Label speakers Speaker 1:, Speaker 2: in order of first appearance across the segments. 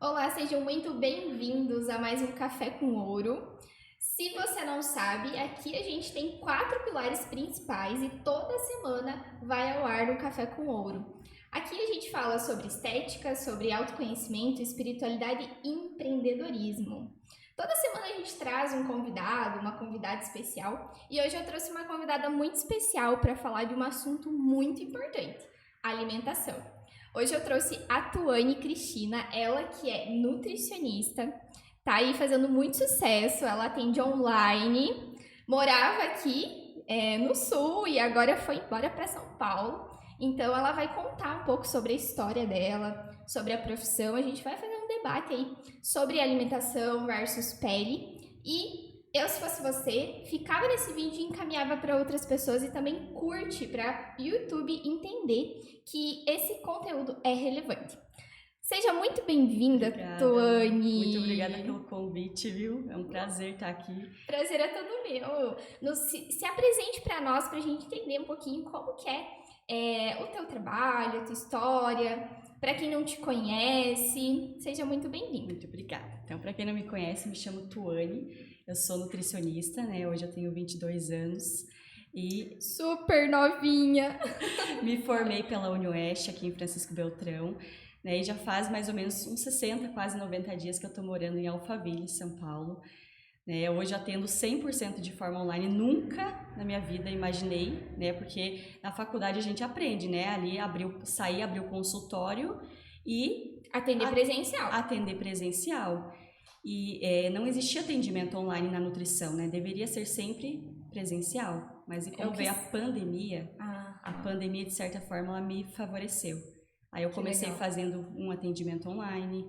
Speaker 1: Olá, sejam muito bem-vindos a mais um Café com Ouro. Se você não sabe, aqui a gente tem 4 pilares principais e toda semana vai ao ar um Café com Ouro. Aqui a gente fala sobre estética, sobre autoconhecimento, espiritualidade e empreendedorismo. Toda semana a gente traz um convidado, uma convidada especial, e hoje eu trouxe uma convidada muito especial para falar de um assunto muito importante: alimentação. Hoje eu trouxe a Tuane Cristina, ela que é nutricionista, tá aí fazendo muito sucesso, ela atende online, morava aqui no sul e agora foi embora para São Paulo. Então ela vai contar um pouco sobre a história dela, sobre a profissão, a gente vai fazer um debate aí sobre alimentação versus pele e eu, se fosse você, ficava nesse vídeo e encaminhava para outras pessoas e também curte para o YouTube entender que esse conteúdo é relevante. Seja muito bem-vinda, Tuane!
Speaker 2: Muito obrigada pelo convite, viu? É um prazer estar aqui.
Speaker 1: Prazer é todo meu. Se apresente para nós, para a gente entender um pouquinho como que é o teu trabalho, a tua história. Para quem não te conhece, seja muito bem-vindo.
Speaker 2: Muito obrigada. Então, para quem não me conhece, me chamo Tuane. Eu sou nutricionista, né? Hoje eu tenho 22 anos e
Speaker 1: super novinha.
Speaker 2: Me formei pela UniOeste aqui em Francisco Beltrão, né? E já faz mais ou menos uns 60, quase 90 dias que eu estou morando em Alphaville, São Paulo. Hoje atendo 100% de forma online, nunca na minha vida imaginei, né? Porque na faculdade a gente aprende, né? Ali abrir o consultório e
Speaker 1: atender presencial.
Speaker 2: Atender presencial. E não existia atendimento online na nutrição, né? Deveria ser sempre presencial. Mas e como veio a pandemia, de certa forma, ela me favoreceu. Aí eu comecei fazendo um atendimento online,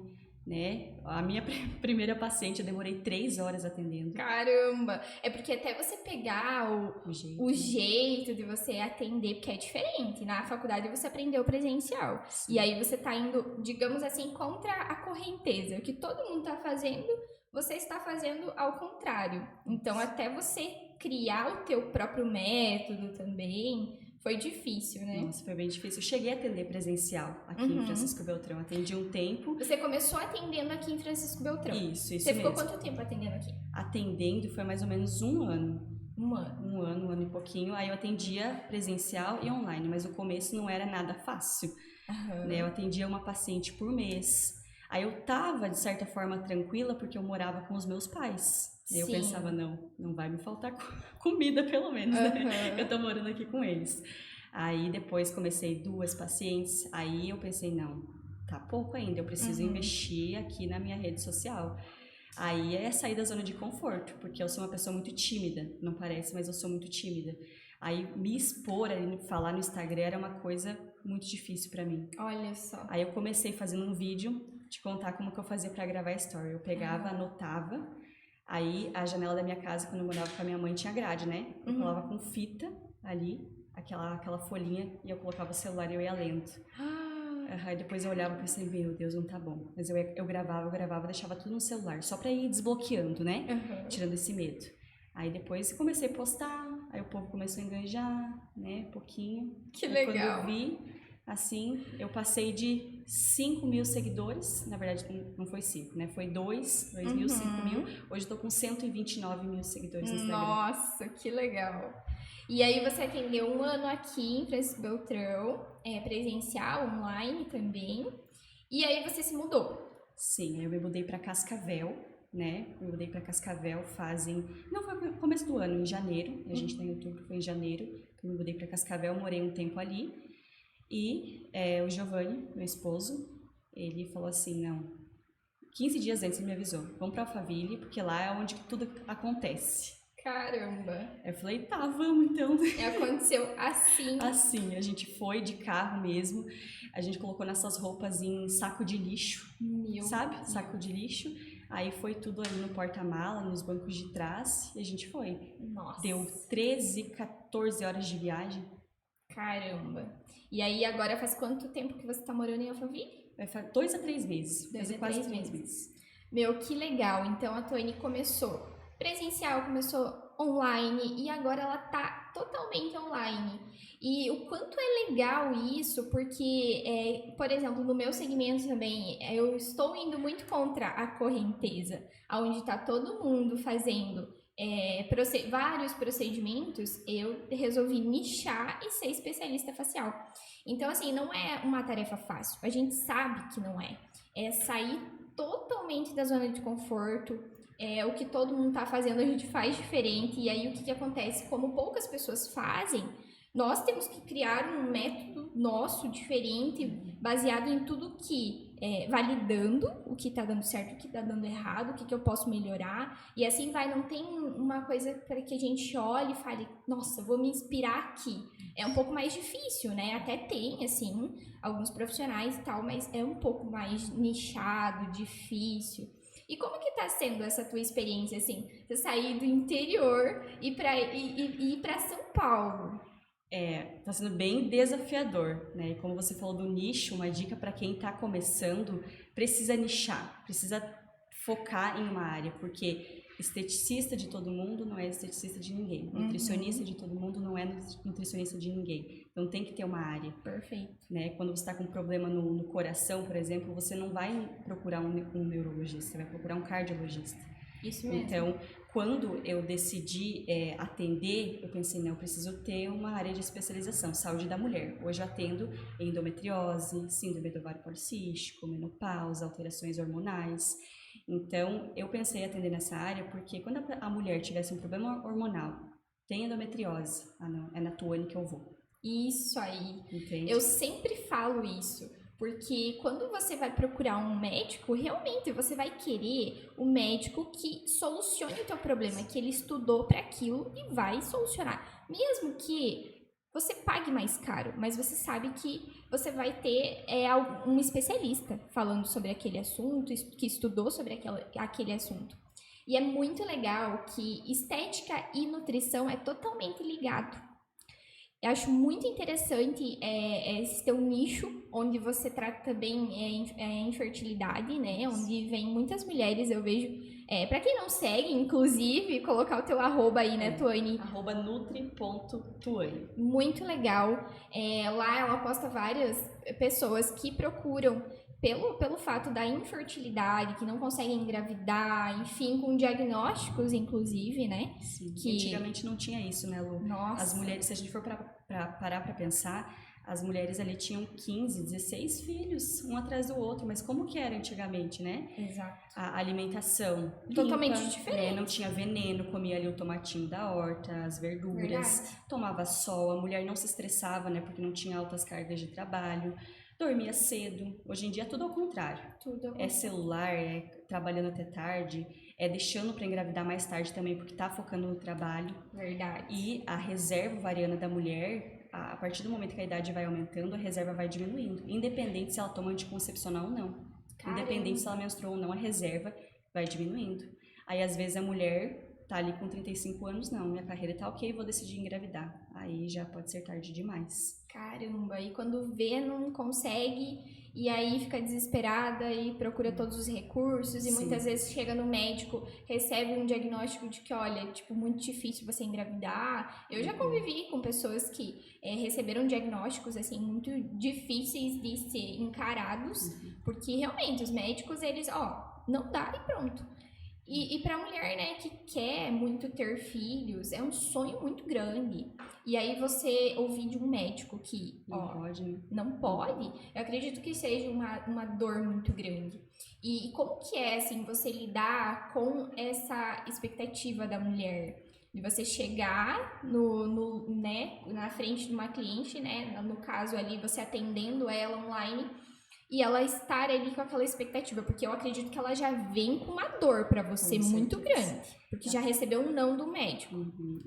Speaker 2: né? A minha primeira paciente eu demorei 3 horas atendendo.
Speaker 1: Caramba! É porque até você pegar o jeito de você atender, porque é diferente. Na faculdade você aprendeu presencial. Sim. E aí você tá indo, digamos assim, contra a correnteza. O que todo mundo tá fazendo, você está fazendo ao contrário. Então, até você criar o teu próprio método também, foi difícil, né?
Speaker 2: Nossa, foi bem difícil. Eu cheguei a atender presencial aqui em Francisco Beltrão. Atendi um tempo.
Speaker 1: Você começou atendendo aqui em Francisco Beltrão?
Speaker 2: Isso
Speaker 1: Você
Speaker 2: mesmo.
Speaker 1: ficou quanto tempo atendendo aqui?
Speaker 2: Atendendo foi mais ou menos um ano.
Speaker 1: Um ano
Speaker 2: E pouquinho. Aí eu atendia presencial e online, mas o começo não era nada fácil. Né? Eu atendia uma paciente por mês. Aí eu tava, de certa forma, tranquila porque eu morava com os meus pais. Aí eu pensava, não vai me faltar comida pelo menos, né? Eu tô morando aqui com eles. Aí depois comecei 2 pacientes, aí eu pensei, não, tá pouco ainda, eu preciso investir aqui na minha rede social. Aí é sair da zona de conforto, porque eu sou uma pessoa muito tímida, não parece, mas eu sou muito tímida. Aí me expor, falar no Instagram era uma coisa muito difícil pra mim.
Speaker 1: Olha só.
Speaker 2: Aí eu comecei fazendo um vídeo, te contar como que eu fazia pra gravar story. Eu pegava, anotava, aí a janela da minha casa, quando eu morava com a minha mãe, tinha grade, né? Eu colava com fita ali, aquela folhinha, e eu colocava o celular e eu ia lendo. Aí depois eu olhava e pensei, meu Deus, não tá bom. Mas eu gravava, deixava tudo no celular, só pra ir desbloqueando, né? Tirando esse medo. Aí depois comecei a postar, aí o povo começou a engajar, né? Pouquinho.
Speaker 1: Que legal.
Speaker 2: Quando eu vi, assim, eu passei de 5 mil seguidores, na verdade não foi 5, né? Foi 2 mil, 5 mil. Hoje eu tô com 129 mil seguidores no Instagram.
Speaker 1: Nossa, que legal. E aí você atendeu um ano aqui em Francisco Beltrão, presencial, online também. E aí você se mudou?
Speaker 2: Sim, eu me mudei para Cascavel, né? Eu mudei para Cascavel não, foi no começo do ano, em janeiro. A gente tá em outubro, foi em janeiro. Eu me mudei para Cascavel, morei um tempo ali. E o Giovanni, meu esposo, ele falou assim, não, 15 dias antes ele me avisou, vamos para Alphaville, porque lá é onde tudo acontece.
Speaker 1: Caramba!
Speaker 2: Eu falei, tá, vamos então.
Speaker 1: Aconteceu assim?
Speaker 2: Assim, a gente foi de carro mesmo, a gente colocou nossas roupas em saco de lixo, sabe? Saco de lixo. Aí foi tudo ali no porta-mala, nos bancos de trás, e a gente foi.
Speaker 1: Nossa!
Speaker 2: Deu 13, 14 horas de viagem.
Speaker 1: Caramba! E aí agora faz quanto tempo que você tá morando em Alphaville?
Speaker 2: Vai fazer 2 a 3 meses.
Speaker 1: 2 a 3
Speaker 2: quase 3 meses.
Speaker 1: Meu, que legal. Então a Tuane começou presencial, começou online e agora ela tá totalmente online. E o quanto é legal isso, porque, por exemplo, no meu segmento também, eu estou indo muito contra a correnteza, onde está todo mundo fazendo vários procedimentos, eu resolvi nichar e ser especialista facial. Então, assim, não é uma tarefa fácil, a gente sabe que não é. É sair totalmente da zona de conforto, o que todo mundo está fazendo a gente faz diferente, e aí o que acontece? Como poucas pessoas fazem, nós temos que criar um método nosso diferente, baseado em tudo que validando o que está dando certo, o que está dando errado, o que eu posso melhorar, e assim vai. Não tem uma coisa para que a gente olhe e fale, nossa, vou me inspirar aqui. É um pouco mais difícil, né? Até tem, assim, alguns profissionais e tal, mas é um pouco mais nichado, difícil. E como que tá sendo essa tua experiência, assim, você sair do interior e ir para São Paulo?
Speaker 2: Tá sendo bem desafiador, né? E como você falou do nicho, uma dica para quem está começando, precisa nichar, precisa focar em uma área, porque esteticista de todo mundo não é esteticista de ninguém, nutricionista de todo mundo não é nutricionista de ninguém. Então tem que ter uma área.
Speaker 1: Perfeito.
Speaker 2: Né? Quando você está com problema no coração, por exemplo, você não vai procurar um neurologista, você vai procurar um cardiologista.
Speaker 1: Isso mesmo.
Speaker 2: Então, quando eu decidi atender, eu pensei, não, eu preciso ter uma área de especialização, saúde da mulher. Hoje eu atendo endometriose, síndrome do ovário policístico, menopausa, alterações hormonais. Então, eu pensei em atender nessa área porque quando a mulher tivesse um problema hormonal, tem endometriose, não, é na Tuane que eu vou.
Speaker 1: Isso aí.
Speaker 2: Entende?
Speaker 1: Eu sempre falo isso. Porque quando você vai procurar um médico, realmente você vai querer o médico que solucione o teu problema, que ele estudou para aquilo e vai solucionar. Mesmo que você pague mais caro, mas você sabe que você vai ter um especialista falando sobre aquele assunto, que estudou sobre aquele assunto. E é muito legal que estética e nutrição é totalmente ligado. Eu acho muito interessante esse teu nicho, onde você trata também infertilidade, né? Onde vem muitas mulheres, eu vejo. Para quem não segue, inclusive, colocar o teu arroba aí, né, Tuane?
Speaker 2: @nutri.tuane.
Speaker 1: Muito legal. Lá ela posta várias pessoas que procuram pelo fato da infertilidade, que não conseguem engravidar, enfim, com diagnósticos, inclusive, né?
Speaker 2: Sim, que antigamente não tinha isso, né, Lu?
Speaker 1: Nossa.
Speaker 2: As mulheres, se a gente for parar para pensar, as mulheres ali tinham 15, 16 filhos, um atrás do outro, mas como que era antigamente, né?
Speaker 1: Exato.
Speaker 2: A alimentação
Speaker 1: totalmente
Speaker 2: limpa,
Speaker 1: diferente.
Speaker 2: Não tinha veneno, comia ali o tomatinho da horta, as verduras,
Speaker 1: Verdade.
Speaker 2: Tomava sol, a mulher não se estressava, né, porque não tinha altas cargas de trabalho, dormia cedo. Hoje em dia é tudo ao contrário. É celular, é trabalhando até tarde, é deixando para engravidar mais tarde também, porque tá focando no trabalho.
Speaker 1: Verdade.
Speaker 2: E a reserva ovariana da mulher, a partir do momento que a idade vai aumentando, a reserva vai diminuindo, independente se ela toma anticoncepcional ou não.
Speaker 1: Caramba.
Speaker 2: Independente se ela menstruou ou não, a reserva vai diminuindo. Aí, às vezes, a mulher tá ali com 35 anos, não, minha carreira tá ok, vou decidir engravidar. Aí já pode ser tarde demais.
Speaker 1: Caramba, e quando vê, não consegue, e aí fica desesperada e procura todos os recursos, e muitas vezes chega no médico, recebe um diagnóstico de que, olha, tipo, muito difícil você engravidar. Eu já convivi com pessoas que receberam diagnósticos, assim, muito difíceis de ser encarados, porque realmente os médicos, eles, não dá e pronto. E pra mulher, né, que quer muito ter filhos, é um sonho muito grande. E aí você ouvir de um médico que, não pode, eu acredito que seja uma dor muito grande. E como que é, assim, você lidar com essa expectativa da mulher? De você chegar né, na frente de uma cliente, né, no caso ali, você atendendo ela online, e ela estar ali com aquela expectativa, porque eu acredito que ela já vem com uma dor pra você muito grande, porque já recebeu um não do médico.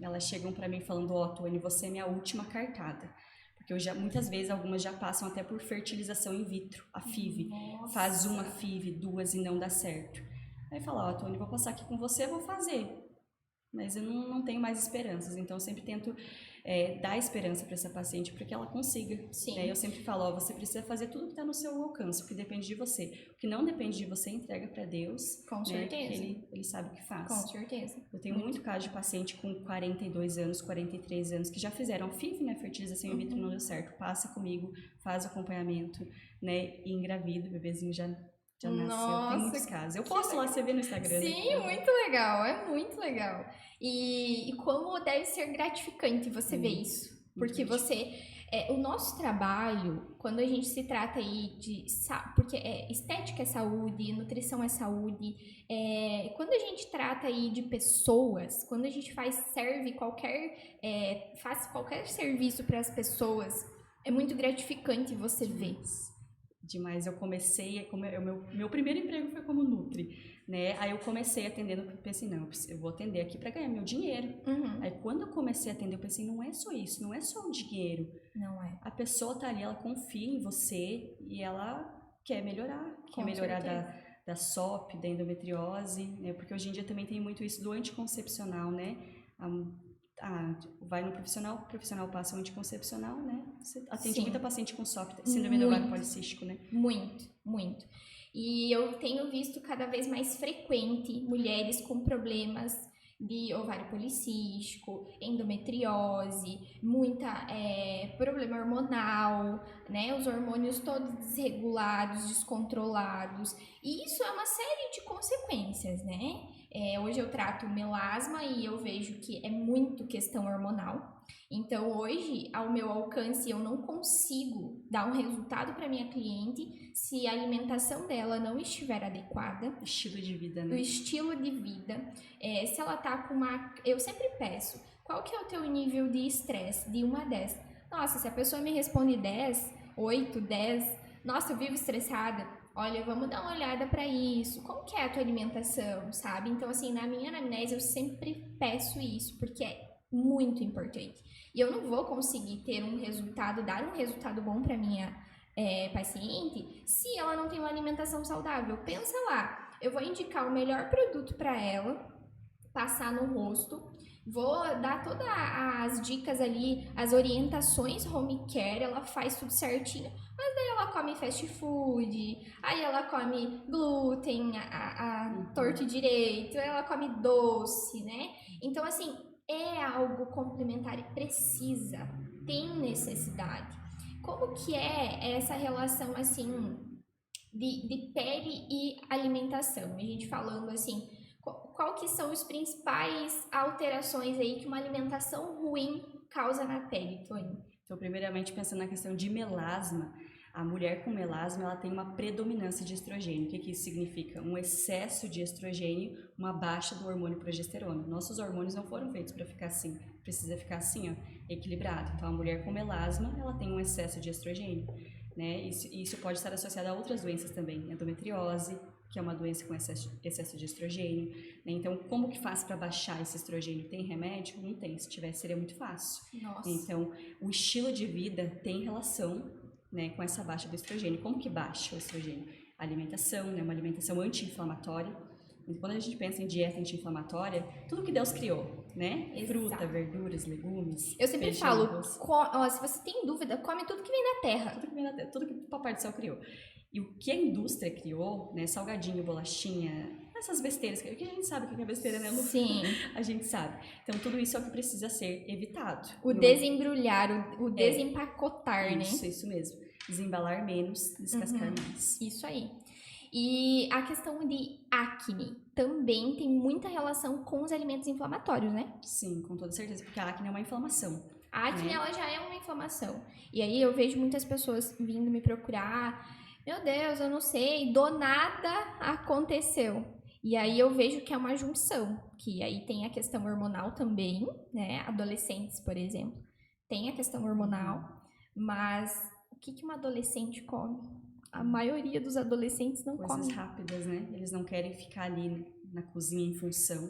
Speaker 2: Elas chegam pra mim falando, Tuane, você é minha última cartada. Porque muitas vezes algumas já passam até por fertilização in vitro, a FIV.
Speaker 1: Nossa.
Speaker 2: Faz uma FIV, 2 e não dá certo. Aí fala, Tuane, vou passar aqui com você, vou fazer. Mas eu não tenho mais esperanças, então eu sempre tento dar esperança para essa paciente para que ela consiga.
Speaker 1: Sim.
Speaker 2: Eu sempre falo, ó, você precisa fazer tudo que está no seu alcance, porque depende de você. O que não depende de você, entrega para Deus.
Speaker 1: Com certeza.
Speaker 2: Porque ele sabe o que faz.
Speaker 1: Com certeza.
Speaker 2: Eu tenho muito caso de paciente com 42 anos, 43 anos, que já fizeram FIV, né, fertilização in vitro, não deu certo. Passa comigo, faz o acompanhamento, né, e engravida, o bebezinho já nasceu.
Speaker 1: Nossa,
Speaker 2: tem muitos casos. Eu posto lá, você vê no Instagram.
Speaker 1: Sim,
Speaker 2: né?
Speaker 1: muito legal, é muito legal. E como deve ser gratificante você ver isso. Porque o nosso trabalho, quando a gente se trata aí porque estética é saúde, nutrição é saúde, quando a gente trata aí de pessoas, quando a gente faz qualquer serviço para as pessoas, é muito gratificante você ver.
Speaker 2: Demais, eu comecei, meu primeiro emprego foi como Nutri, né? Aí eu comecei atendendo, pensei, não, eu vou atender aqui para ganhar meu dinheiro. Aí quando eu comecei a atender, eu pensei, não é só isso, não é só o dinheiro.
Speaker 1: Não é.
Speaker 2: A pessoa tá ali, ela confia em você e ela quer melhorar, da SOP, da endometriose, né? Porque hoje em dia também tem muito isso do anticoncepcional, né? Vai no profissional, o profissional passa o anticoncepcional, né? Você atende muita paciente com SOP, síndrome do ovário policístico, né?
Speaker 1: Muito, muito. E eu tenho visto cada vez mais frequente mulheres com problemas de ovário policístico, endometriose, muita problema hormonal, né? Os hormônios todos desregulados, descontrolados. E isso é uma série de consequências, né? Hoje eu trato melasma e eu vejo que é muito questão hormonal. Então, hoje, ao meu alcance, eu não consigo dar um resultado para minha cliente se a alimentação dela não estiver adequada.
Speaker 2: Estilo de vida, né?
Speaker 1: O estilo de vida. Se ela tá com Eu sempre peço, qual que é o teu nível de estresse? De 1 a 10. Nossa, se a pessoa me responde 10, 8, 10, nossa, eu vivo estressada. Olha, vamos dar uma olhada para isso. Como que é a tua alimentação, sabe? Então, assim, na minha anamnese eu sempre peço isso, porque é muito importante. E eu não vou conseguir dar um resultado bom para minha paciente se ela não tem uma alimentação saudável. Pensa lá, eu vou indicar o melhor produto para ela, passar no rosto, vou dar todas as dicas ali, as orientações home care, ela faz tudo certinho, mas daí ela come fast food, aí ela come glúten, torto direito, ela come doce, né? Então, assim, é algo complementar e tem necessidade. Como que é essa relação, assim, de pele e alimentação? A gente falando, assim, qual que são as principais alterações aí que uma alimentação ruim causa na pele, Tony?
Speaker 2: Então, primeiramente, pensando na questão de melasma, a mulher com melasma, ela tem uma predominância de estrogênio. O que isso significa? Um excesso de estrogênio, uma baixa do hormônio progesterona. Nossos hormônios não foram feitos para ficar assim, precisa ficar assim, ó, equilibrado. Então, a mulher com melasma, ela tem um excesso de estrogênio, né? Isso pode estar associado a outras doenças também, endometriose, que é uma doença com excesso de estrogênio, né? Então, como que faz para baixar esse estrogênio? Tem remédio? Não tem. Se tivesse, seria muito fácil.
Speaker 1: Nossa.
Speaker 2: Então, o estilo de vida tem relação, né, com essa baixa do estrogênio. Como que baixa o estrogênio? A alimentação, né, uma alimentação anti-inflamatória. Então, quando a gente pensa em dieta anti-inflamatória, tudo que Deus criou, né?
Speaker 1: Exato.
Speaker 2: Fruta, verduras, legumes.
Speaker 1: Eu sempre falo, se você tem dúvida, come tudo que vem da terra.
Speaker 2: Tudo que vem da terra, tudo que o Papai do Céu criou. E o que a indústria criou, né, salgadinho, bolachinha, essas besteiras, que a gente sabe o que é besteira, né, Lu?
Speaker 1: Sim.
Speaker 2: A gente sabe. Então, tudo isso é o que precisa ser evitado.
Speaker 1: O desembrulhar, o desempacotar, né?
Speaker 2: Isso mesmo. Desembalar menos, descascar mais.
Speaker 1: Isso aí. E a questão de acne também tem muita relação com os alimentos inflamatórios, né?
Speaker 2: Sim, com toda certeza, porque a acne é uma inflamação.
Speaker 1: A acne, ela já é uma inflamação. E aí eu vejo muitas pessoas vindo me procurar. Meu Deus, eu não sei, do nada aconteceu. E aí eu vejo que é uma junção, que aí tem a questão hormonal também, né? Adolescentes, por exemplo, tem a questão hormonal, mas o que uma adolescente come? A maioria dos adolescentes não come.
Speaker 2: Coisas rápidas, né? Eles não querem ficar ali na cozinha em função.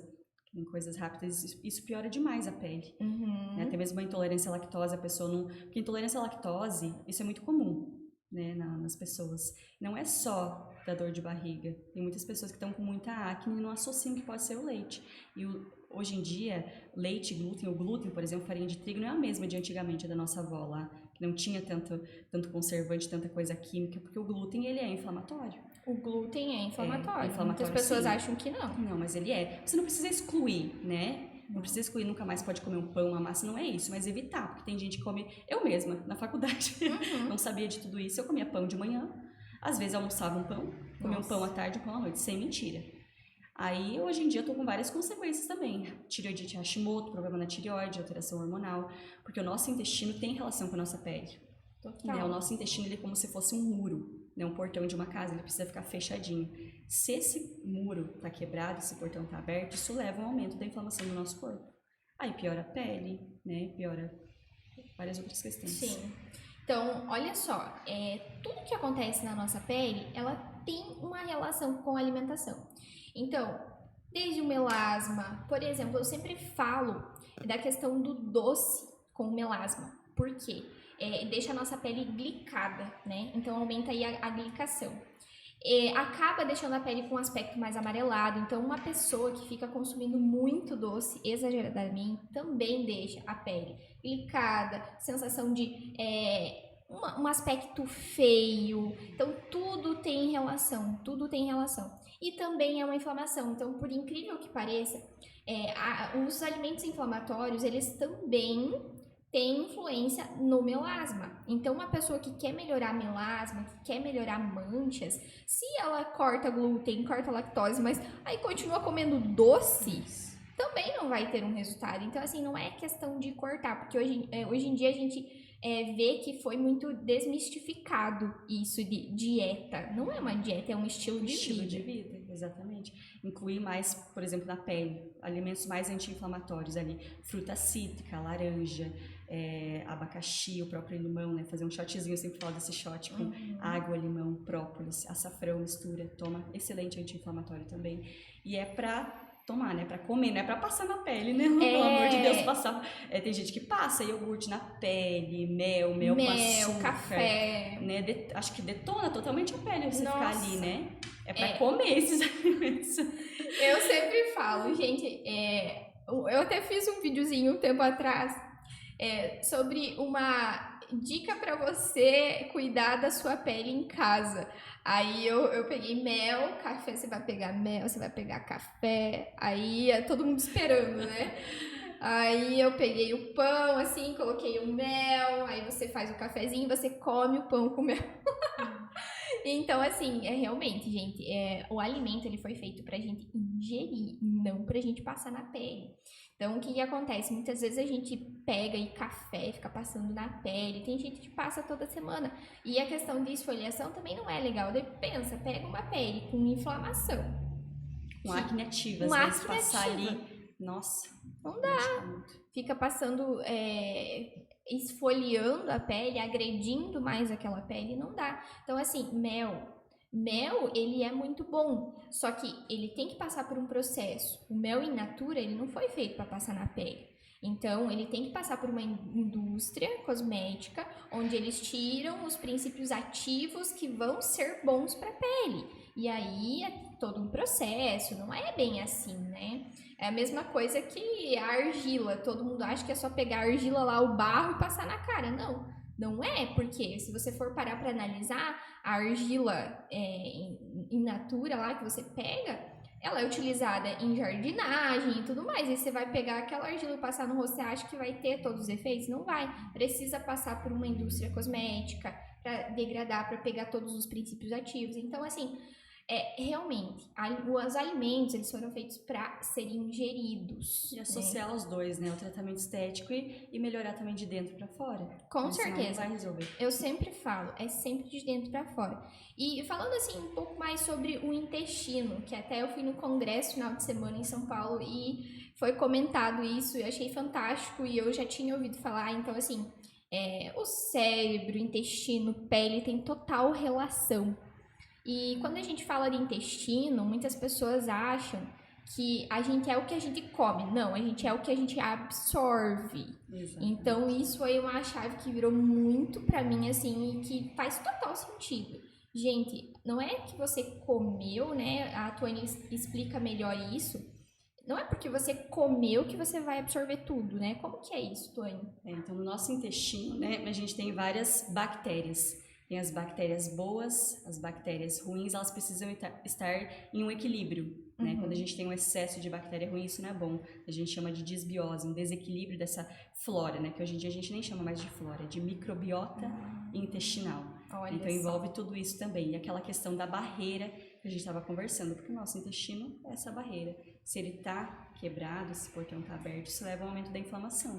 Speaker 2: Em coisas rápidas, isso piora demais a pele. Né? Até mesmo a intolerância à lactose, a pessoa não... Porque intolerância à lactose, isso é muito comum, né, nas pessoas. Não é só da dor de barriga. Tem muitas pessoas que estão com muita acne e não associam que pode ser o leite. E hoje em dia, leite, glúten, o glúten, por exemplo, farinha de trigo não é a mesma de antigamente, da nossa avó lá, que não tinha tanto conservante, tanta coisa química, porque o glúten, ele é inflamatório.
Speaker 1: O glúten é inflamatório.
Speaker 2: Inflamatório,
Speaker 1: muitas pessoas
Speaker 2: sim.
Speaker 1: acham que não.
Speaker 2: Não, mas ele é. Você não precisa excluir, né? Não precisa excluir, nunca mais pode comer um pão, uma massa, não é isso, mas evitar, porque tem gente que come... Eu mesma, na faculdade, não sabia de tudo isso, eu comia pão de manhã, às vezes almoçava um pão, comia um pão à tarde e um pão à noite, sem mentira. Aí, hoje em dia, eu tô com várias consequências também. Tireoidite Hashimoto, problema na tireoide, alteração hormonal, porque o nosso intestino tem relação com a nossa pele.
Speaker 1: Total.
Speaker 2: Né? O nosso intestino, ele é como se fosse um muro, né? Um portão de uma casa, ele precisa ficar fechadinho. Se esse muro tá quebrado, esse portão tá aberto, isso leva a um aumento da inflamação do nosso corpo. Aí piora a pele, né? Piora várias outras questões.
Speaker 1: Sim. Então, olha só, tudo que acontece na nossa pele, ela tem uma relação com a alimentação. Então, desde o melasma, por exemplo, eu sempre falo da questão do doce com o melasma. Por quê? Deixa a nossa pele glicada, né? Então, aumenta aí a glicação. Acaba deixando a pele com um aspecto mais amarelado. Então, uma pessoa que fica consumindo muito doce exageradamente também deixa a pele glicada, sensação de um aspecto feio. Então, tudo tem relação, tudo tem relação. E também é uma inflamação. Então, por incrível que pareça, os alimentos inflamatórios, eles também têm influência no melasma. Então, uma pessoa que quer melhorar melasma, que quer melhorar manchas, se ela corta glúten, corta lactose, mas aí continua comendo doce, também não vai ter um resultado. Então, assim, não é questão de cortar, porque hoje em dia a gente vê que foi muito desmistificado isso de dieta. Não é uma dieta, é um estilo de vida.
Speaker 2: Estilo de vida, exatamente. Incluir mais, por exemplo, na pele, alimentos mais anti-inflamatórios ali, fruta cítrica, laranja, abacaxi, o próprio limão, né? Fazer um shotzinho, eu sempre falo desse shot com água, limão, própolis, açafrão, mistura, toma, excelente anti-inflamatório também. E é pra tomar, né? Pra comer, não é pra passar na pele, né? Pelo amor de Deus, passar. Tem gente que passa iogurte na pele, mel com açúcar,
Speaker 1: café.
Speaker 2: Né? Acho que detona totalmente a pele você ficar ali, né? É pra
Speaker 1: É.
Speaker 2: comer esses alimentos.
Speaker 1: Eu sempre falo, gente, eu até fiz um videozinho um tempo atrás sobre uma dica pra você cuidar da sua pele em casa. Aí eu peguei mel, café, você vai pegar mel, você vai pegar café, aí todo mundo esperando, né? Aí eu peguei o pão, assim, coloquei o mel, aí você faz o cafezinho, você come o pão com mel. Então, assim, realmente, gente, o alimento ele foi feito pra gente ingerir, não pra gente passar na pele. Então, o que acontece? Muitas vezes a gente pega aí café, fica passando na pele, tem gente que passa toda semana. E a questão de esfoliação também não é legal. Pensa, pega uma pele com inflamação.
Speaker 2: Com acne ativa, às vezes passar ali, nossa.
Speaker 1: Não dá. Fica passando, esfoliando a pele, agredindo mais aquela pele, não dá. Então, assim, mel, ele é muito bom, só que ele tem que passar por um processo. O mel in natura, ele não foi feito para passar na pele. Então, ele tem que passar por uma indústria cosmética, onde eles tiram os princípios ativos que vão ser bons para a pele. E aí, é todo um processo, não é bem assim, né? É a mesma coisa que a argila. Todo mundo acha que é só pegar a argila lá, o barro, e passar na cara. Não é, porque se você for parar para analisar, a argila in natura lá que você pega, ela é utilizada em jardinagem e tudo mais. E você vai pegar aquela argila e passar no rosto, você acha que vai ter todos os efeitos? Não vai. Precisa passar por uma indústria cosmética para degradar, para pegar todos os princípios ativos. Então, assim, realmente, os alimentos, eles foram feitos para serem ingeridos.
Speaker 2: E associar os dois, né? O tratamento estético e melhorar também de dentro para fora.
Speaker 1: Com certeza.
Speaker 2: Não vai resolver.
Speaker 1: Eu sempre falo, é sempre de dentro para fora. E falando assim um pouco mais sobre o intestino, que até eu fui no congresso final de semana em São Paulo e foi comentado isso, eu achei fantástico e eu já tinha ouvido falar, então assim, o cérebro, intestino, pele tem total relação. E quando a gente fala de intestino, muitas pessoas acham que a gente é o que a gente come. Não, a gente é o que a gente absorve. Exatamente. Então, isso foi uma chave que virou muito pra mim, assim, e que faz total sentido. Gente, não é que você comeu, né? A Tuane explica melhor isso. Não é porque você comeu que você vai absorver tudo, né? Como que é isso, Tuane?
Speaker 2: Então, no nosso intestino, né, a gente tem várias bactérias. Tem as bactérias boas, as bactérias ruins, elas precisam estar em um equilíbrio, né? Quando a gente tem um excesso de bactéria ruim, isso não é bom. A gente chama de desbiose, um desequilíbrio dessa flora, né? Que hoje em dia a gente nem chama mais de flora, é de microbiota intestinal.
Speaker 1: Olha
Speaker 2: então
Speaker 1: só.
Speaker 2: envolve tudo isso também. E aquela questão da barreira que a gente estava conversando, porque o nosso intestino é essa barreira. Se ele está quebrado, esse portão está aberto, isso leva ao aumento da inflamação.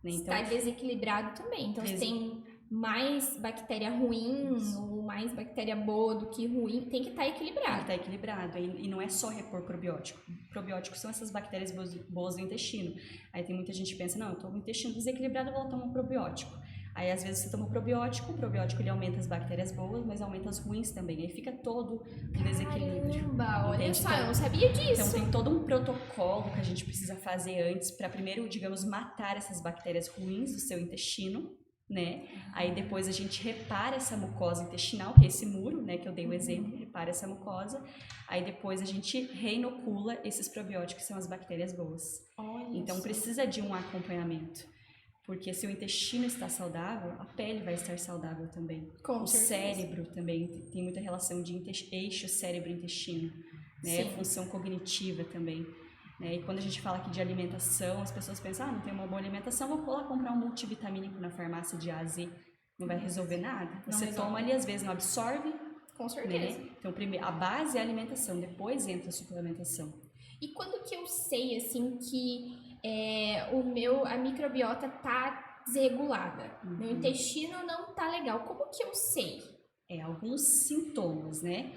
Speaker 2: Né? Então,
Speaker 1: está desequilibrado também. Então, se tem mais bactéria ruim ou mais bactéria boa do que ruim, tem que estar equilibrado.
Speaker 2: Tem que estar equilibrado. E não é só repor probiótico. Probióticos são essas bactérias boas do intestino. Aí tem muita gente que pensa, não, eu estou com o intestino desequilibrado, eu vou tomar um probiótico. Aí às vezes você toma o probiótico ele aumenta as bactérias boas, mas aumenta as ruins também. Aí fica todo um desequilíbrio.
Speaker 1: Caramba, olha
Speaker 2: entende?
Speaker 1: só,
Speaker 2: Então,
Speaker 1: eu não sabia disso.
Speaker 2: Então tem todo um protocolo que a gente precisa fazer antes para primeiro, digamos, matar essas bactérias ruins do seu intestino, né? Aí depois a gente repara essa mucosa intestinal, que é esse muro, né, que eu dei o exemplo, repara essa mucosa. Aí depois a gente reinocula esses probióticos, que são as bactérias boas.
Speaker 1: Olha
Speaker 2: então
Speaker 1: só.
Speaker 2: precisa de um acompanhamento. Porque se o intestino está saudável, a pele vai estar saudável também.
Speaker 1: Com certeza.
Speaker 2: Cérebro também tem muita relação de eixo cérebro-intestino, né? A função cognitiva também. Né? E quando a gente fala aqui de alimentação, as pessoas pensam, não tem uma boa alimentação, vou lá comprar um multivitamínico na farmácia de A a Z. Não vai resolver nada. Você toma ali, às vezes não absorve.
Speaker 1: Com certeza.
Speaker 2: Né? Então, primeiro, a base é a alimentação, depois entra a suplementação.
Speaker 1: E quando que eu sei, assim, que a microbiota tá desregulada? Meu intestino não tá legal. Como que eu sei?
Speaker 2: Alguns sintomas, né?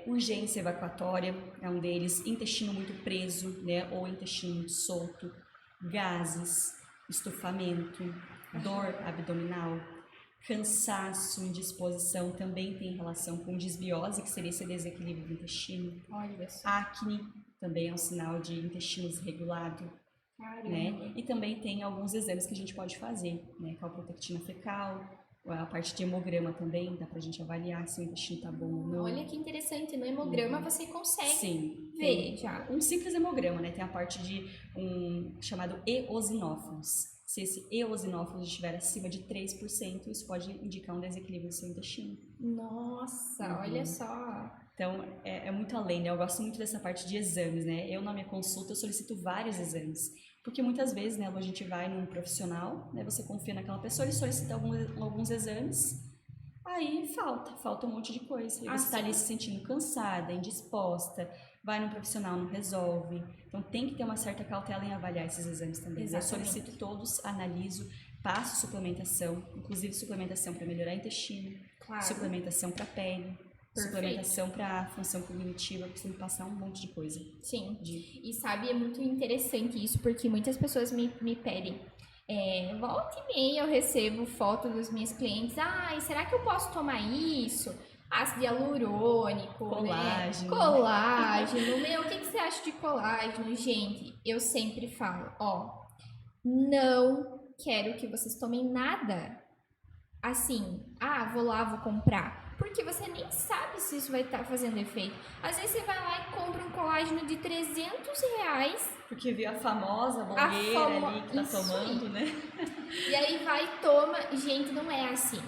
Speaker 2: Urgência evacuatória é um deles, intestino muito preso, né? Ou intestino muito solto, gases, estufamento, dor abdominal, cansaço, indisposição, também tem relação com desbiose, que seria esse desequilíbrio do intestino.
Speaker 1: Olha só.
Speaker 2: Acne também é um sinal de intestino desregulado. Né? E também tem alguns exames que a gente pode fazer, né? Calprotectina fecal, a parte de hemograma também, dá pra gente avaliar se o intestino tá bom ou não.
Speaker 1: Olha que interessante, no hemograma você consegue ver já.
Speaker 2: Um simples hemograma, né? Tem a parte de um chamado eosinófilos. Se esse eosinófilos estiver acima de 3%, isso pode indicar um desequilíbrio do seu intestino.
Speaker 1: Nossa, olha só.
Speaker 2: Então, é muito além, né? Eu gosto muito dessa parte de exames, né? Eu, na minha consulta, eu solicito vários exames. Porque muitas vezes, né, a gente vai num profissional, né? Você confia naquela pessoa, ele solicita alguns exames, aí falta um monte de coisa. E você tá ali se sentindo cansada, indisposta, vai num profissional, não resolve. Então, tem que ter uma certa cautela em avaliar esses exames também. Eu solicito todos, analiso, passo suplementação, inclusive suplementação para melhorar o intestino, suplementação para pele.
Speaker 1: Perfeito.
Speaker 2: Suplementação para função cognitiva, preciso passar um monte de coisa.
Speaker 1: Sim. E sabe, é muito interessante isso, porque muitas pessoas me pedem. Volta e meia eu recebo foto dos meus clientes. Será que eu posso tomar isso? Ácido hialurônico,
Speaker 2: colágeno.
Speaker 1: Né? Colágeno. O que você acha de colágeno? Gente, eu sempre falo, não quero que vocês tomem nada assim. Vou lá, vou comprar. Porque você nem sabe se isso vai estar fazendo efeito. Às vezes você vai lá e compra um colágeno de R$300.
Speaker 2: Porque viu a famosa blogueira ali que tá tomando, né?
Speaker 1: E aí vai e toma. Gente, não é assim.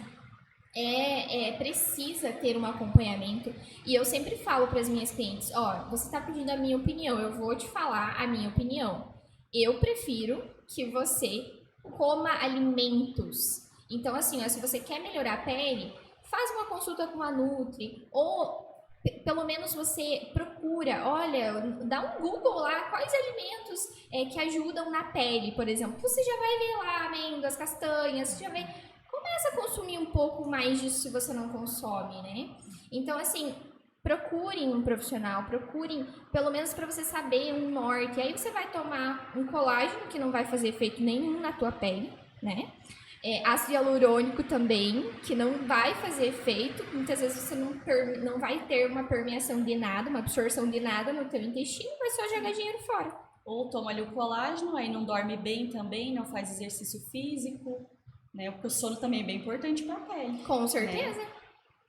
Speaker 1: Precisa ter um acompanhamento. E eu sempre falo para as minhas clientes, você tá pedindo a minha opinião, eu vou te falar a minha opinião. Eu prefiro que você coma alimentos. Então, assim, se você quer melhorar a pele, faz uma consulta com a Nutri, ou pelo menos você procura, dá um Google lá, quais alimentos que ajudam na pele, por exemplo. Você já vai ver lá amêndoas, castanhas, você já vai... Começa a consumir um pouco mais disso se você não consome, né? Então, assim, procurem um profissional, procurem, pelo menos para você saber um norte. Aí você vai tomar um colágeno que não vai fazer efeito nenhum na tua pele, né? Ácido hialurônico também, que não vai fazer efeito. Muitas vezes você não vai ter uma permeação de nada, uma absorção de nada no teu intestino, vai só jogar dinheiro fora.
Speaker 2: Ou toma ali o colágeno, aí não dorme bem também, não faz exercício físico, né? Porque o sono também é bem importante para a pele.
Speaker 1: Com certeza.
Speaker 2: Né?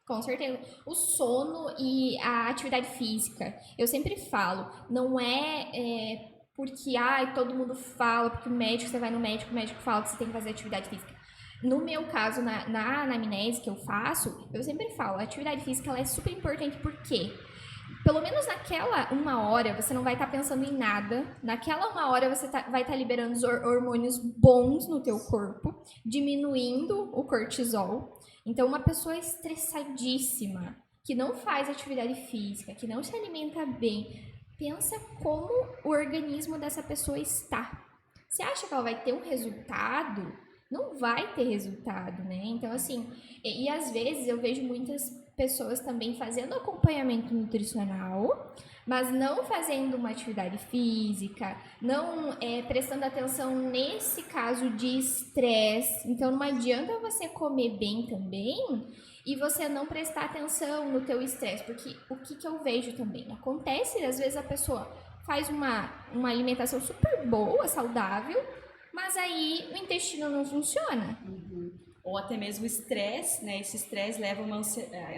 Speaker 1: Com certeza. O sono e a atividade física. Eu sempre falo, não é, porque todo mundo fala, porque o médico, você vai no médico, o médico fala que você tem que fazer atividade física. No meu caso, na anamnese que eu faço, eu sempre falo, a atividade física ela é super importante porque pelo menos naquela 1 hora você não vai estar pensando em nada. Naquela 1 hora você vai estar liberando os hormônios bons no teu corpo, diminuindo o cortisol. Então, uma pessoa estressadíssima, que não faz atividade física, que não se alimenta bem, pensa como o organismo dessa pessoa está. Você acha que ela vai ter um resultado? Não vai ter resultado, né? Então, assim, e às vezes eu vejo muitas pessoas também fazendo acompanhamento nutricional, mas não fazendo uma atividade física, não prestando atenção nesse caso de estresse. Então, não adianta você comer bem também e você não prestar atenção no teu estresse, porque o que eu vejo também? Acontece, às vezes a pessoa faz uma alimentação super boa, saudável, mas aí o intestino não funciona.
Speaker 2: Ou até mesmo o estresse, né? Esse estresse leva a uma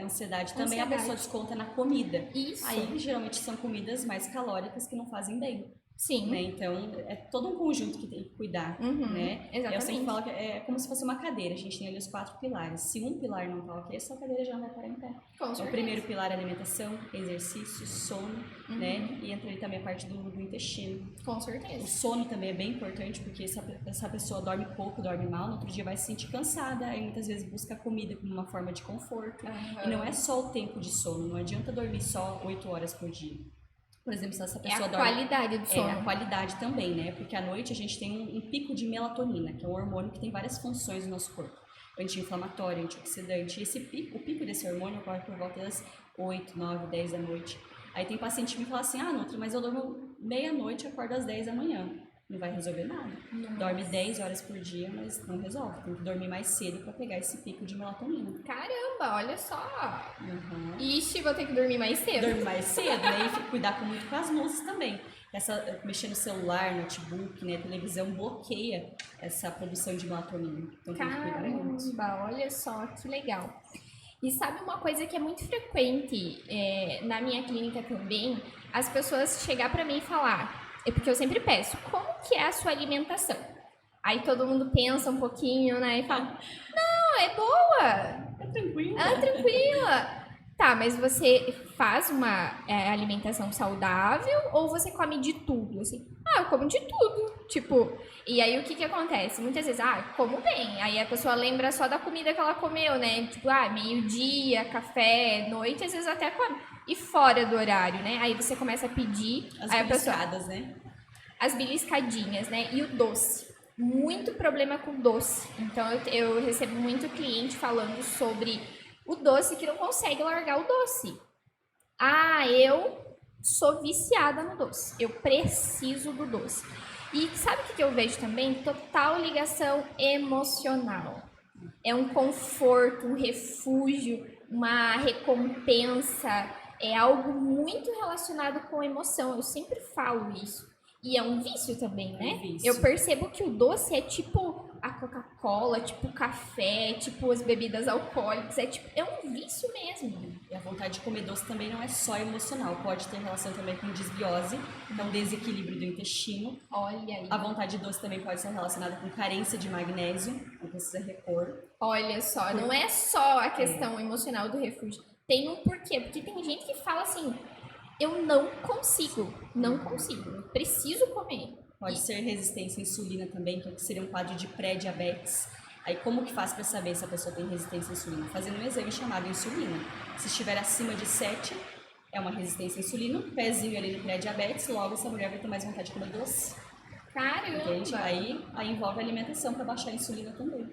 Speaker 2: ansiedade também, a pessoa desconta na comida.
Speaker 1: Isso.
Speaker 2: Aí, geralmente, são comidas mais calóricas que não fazem bem.
Speaker 1: Sim.
Speaker 2: Né? Então, é todo um conjunto que tem que cuidar, né?
Speaker 1: Exatamente.
Speaker 2: Eu sempre falo que é como se fosse uma cadeira. A gente tem ali os 4 pilares. Se um pilar não tá ok, essa cadeira já não vai parar em pé. Então, o primeiro pilar é alimentação, exercício, sono, né? E entra ali também a parte do intestino.
Speaker 1: Com certeza.
Speaker 2: O sono também é bem importante, porque essa pessoa dorme pouco, dorme mal, no outro dia vai se sentir cansada, aí muitas vezes busca comida como uma forma de conforto. E não é só o tempo de sono, não adianta dormir só 8 horas por dia. Por exemplo, se essa pessoa dorme...
Speaker 1: qualidade do sono.
Speaker 2: A qualidade também, né? Porque à noite a gente tem um pico de melatonina, que é um hormônio que tem várias funções no nosso corpo. Anti-inflamatório, antioxidante. O pico desse hormônio ocorre por volta das 8, 9, 10 da noite. Aí tem paciente que me fala assim, Nutri, mas eu durmo meia-noite e acordo às 10 da manhã. Não vai resolver nada. Dorme 10 horas por dia, mas não resolve. Tem que dormir mais cedo para pegar esse pico de melatonina.
Speaker 1: Caramba, olha só. Ixi, vou ter que dormir mais cedo.
Speaker 2: Dormir mais cedo, né? E cuidar muito com as luzes também. Mexer no celular, notebook, né? Televisão bloqueia essa produção de melatonina. Então tem que cuidar muito.
Speaker 1: Caramba, olha só, que legal. E sabe uma coisa que é muito frequente na minha clínica também? As pessoas chegar para mim e falar... porque eu sempre peço, como que é a sua alimentação? Aí todo mundo pensa um pouquinho, né? E fala, não, é boa.
Speaker 2: É tranquila.
Speaker 1: É tranquila. Tá, mas você faz uma alimentação saudável ou você come de tudo? Assim, eu como de tudo. Tipo, e aí o que acontece? Muitas vezes, como bem. Aí a pessoa lembra só da comida que ela comeu, né? Tipo, meio-dia, café, noite, às vezes até come. E fora do horário, né? Aí você começa a pedir...
Speaker 2: As
Speaker 1: beliscadas,
Speaker 2: né?
Speaker 1: As beliscadinhas, né? E o doce. Muito problema com doce. Então, eu recebo muito cliente falando sobre o doce que não consegue largar o doce. Eu sou viciada no doce. Eu preciso do doce. E sabe o que eu vejo também? Total ligação emocional. É um conforto, um refúgio, uma recompensa... É algo muito relacionado com emoção. Eu sempre falo isso. E é um vício também, né?
Speaker 2: Vício.
Speaker 1: Eu percebo que o doce é tipo a Coca-Cola, tipo o café, tipo as bebidas alcoólicas. É um vício mesmo.
Speaker 2: E a vontade de comer doce também não é só emocional. Pode ter relação também com desbiose, que é um desequilíbrio do intestino.
Speaker 1: Olha aí.
Speaker 2: A vontade de doce também pode ser relacionada com carência de magnésio, não precisa repor.
Speaker 1: Olha só, não é só a questão emocional do refúgio. Tem um porquê, porque tem gente que fala assim, eu não consigo, preciso comer.
Speaker 2: Pode ser resistência à insulina também, que seria um quadro de pré-diabetes. Aí como que faz para saber se a pessoa tem resistência à insulina? Fazendo um exame chamado insulina. Se estiver acima de 7, é uma resistência à insulina, um pezinho ali no pré-diabetes, logo essa mulher vai ter mais vontade de comer doce.
Speaker 1: Caramba!
Speaker 2: Entende? Aí envolve a alimentação para baixar a insulina também.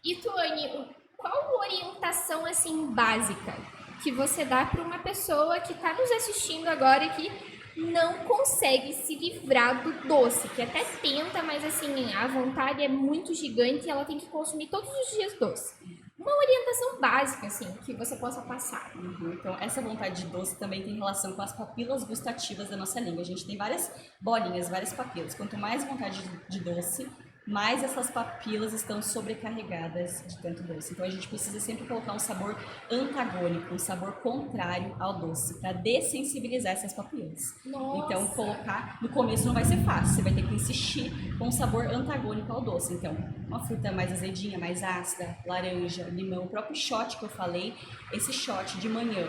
Speaker 1: E Tuane, qual orientação assim básica que você dá para uma pessoa que está nos assistindo agora e que não consegue se livrar do doce, que até tenta, mas assim, a vontade é muito gigante e ela tem que consumir todos os dias doce. Uma orientação básica, assim, que você possa passar.
Speaker 2: Então, essa vontade de doce também tem relação com as papilas gustativas da nossa língua. A gente tem várias bolinhas, várias papilas. Quanto mais vontade de doce, mais essas papilas estão sobrecarregadas de tanto doce. Então a gente precisa sempre colocar um sabor antagônico, um sabor contrário ao doce, para dessensibilizar essas papilas.
Speaker 1: Nossa.
Speaker 2: Então colocar no começo não vai ser fácil, você vai ter que insistir com um sabor antagônico ao doce. Então uma fruta mais azedinha, mais ácida, laranja, limão, o próprio shot que eu falei, esse shot de manhã,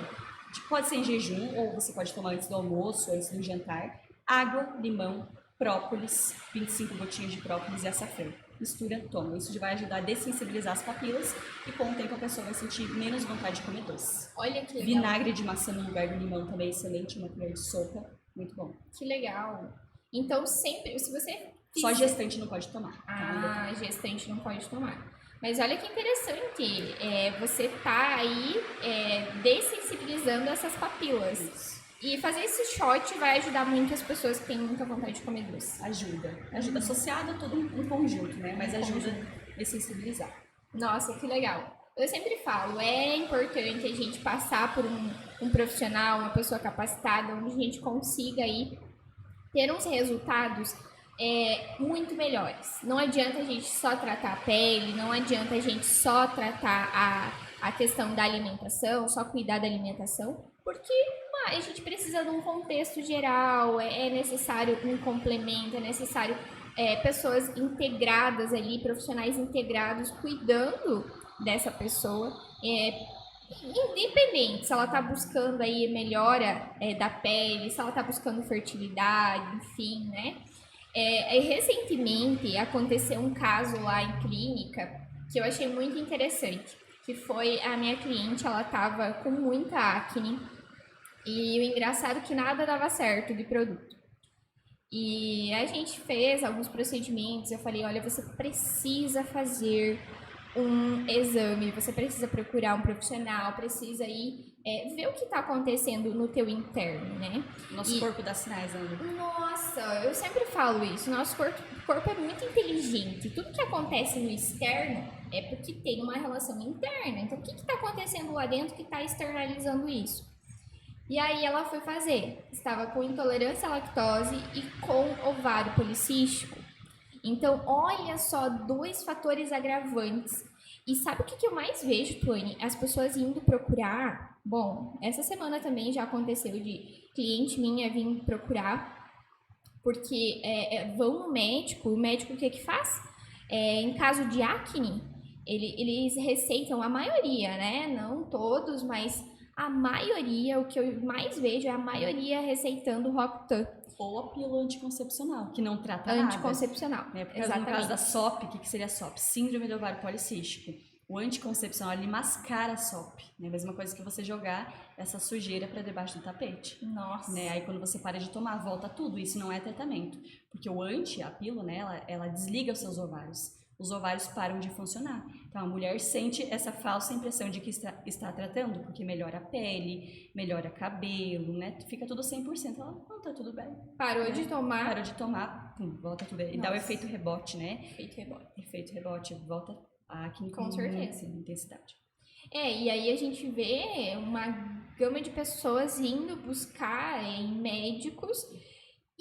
Speaker 2: pode ser em jejum ou você pode tomar antes do almoço, antes do jantar. Água, limão, própolis, 25 gotinhas de própolis e açafrão. Mistura, toma. Isso vai ajudar a dessensibilizar as papilas e com o tempo a pessoa vai sentir menos vontade de comer doce.
Speaker 1: Olha que legal.
Speaker 2: Vinagre de maçã no lugar do limão também é excelente, uma colher de sopa, muito bom.
Speaker 1: Que legal. Então sempre, se você...
Speaker 2: Só gestante não pode tomar.
Speaker 1: Ah, gestante não pode tomar. Mas olha que interessante, você tá aí dessensibilizando essas papilas.
Speaker 2: Isso.
Speaker 1: E fazer esse shot vai ajudar muito as pessoas que têm muita vontade de comer doce.
Speaker 2: Ajuda associado a todo um conjunto, né? Mas ajuda a dessensibilizar.
Speaker 1: Nossa, que legal. Eu sempre falo, é importante a gente passar por um profissional, uma pessoa capacitada, onde a gente consiga aí ter uns resultados muito melhores. Não adianta a gente só tratar a pele, não adianta a gente só tratar a questão da alimentação, só cuidar da alimentação, porque a gente precisa de um contexto geral, é necessário um complemento, é necessário pessoas integradas ali, profissionais integrados, cuidando dessa pessoa, independente se ela está buscando aí melhora da pele, se ela está buscando fertilidade, enfim, né? Recentemente aconteceu um caso lá em clínica que eu achei muito interessante, que foi a minha cliente, ela estava com muita acne e o engraçado é que nada dava certo de produto. E a gente fez alguns procedimentos, eu falei, olha, você precisa fazer um exame, você precisa procurar um profissional, precisa ir ver o que está acontecendo no teu interno, né?
Speaker 2: Nosso corpo dá sinais, Ana.
Speaker 1: Nossa, eu sempre falo isso, nosso corpo é muito inteligente, tudo que acontece no externo é porque tem uma relação interna, então o que está acontecendo lá dentro que está externalizando isso? E aí ela foi fazer, estava com intolerância à lactose e com ovário policístico. Então, olha só, 2 fatores agravantes. E sabe o que eu mais vejo, Tuane? As pessoas indo procurar. Bom, essa semana também já aconteceu de cliente minha vir procurar, porque vão no médico, o médico o que faz? Em caso de acne, eles receitam a maioria, né? Não todos, mas a maioria, o que eu mais vejo é a maioria receitando Roacutan.
Speaker 2: Ou a pílula anticoncepcional, que não trata
Speaker 1: anticoncepcional,
Speaker 2: nada. Porque no caso da SOP, o que seria SOP? Síndrome do ovário policístico. O anticoncepcional, ele mascara a SOP. Né? A mesma coisa que você jogar essa sujeira para debaixo do tapete.
Speaker 1: Nossa.
Speaker 2: Né? Aí quando você para de tomar, volta tudo. Isso não é tratamento. Porque a pílula, né, ela desliga os seus ovários. Os ovários param de funcionar. Então, a mulher sente essa falsa impressão de que está tratando, porque melhora a pele, melhora cabelo, né? Fica tudo 100%. Ela, não, tá tudo bem.
Speaker 1: Parou de
Speaker 2: tomar, pum, volta tudo bem. E dá o efeito rebote, né?
Speaker 1: Efeito
Speaker 2: rebote, volta a acne
Speaker 1: com certeza.
Speaker 2: Intensidade.
Speaker 1: E aí a gente vê uma gama de pessoas indo buscar em médicos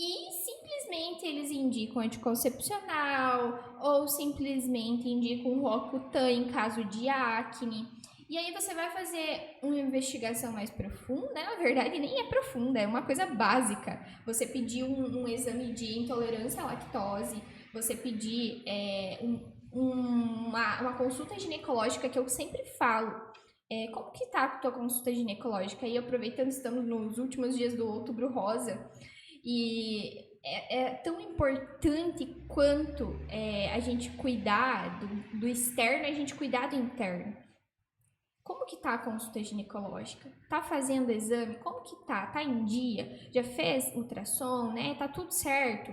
Speaker 1: e simplesmente eles indicam anticoncepcional ou simplesmente indicam Roacutan em caso de acne. E aí você vai fazer uma investigação mais profunda, na verdade nem é profunda, é uma coisa básica. Você pedir um exame de intolerância à lactose, você pedir uma consulta ginecológica, que eu sempre falo. Como que tá a tua consulta ginecológica? E aproveitando, estamos nos últimos dias do Outubro Rosa, e é tão importante quanto a gente cuidar do externo, a gente cuidar do interno. Como que tá a consulta ginecológica? Tá fazendo exame? Como que tá? Tá em dia? Já fez ultrassom, né? Tá tudo certo?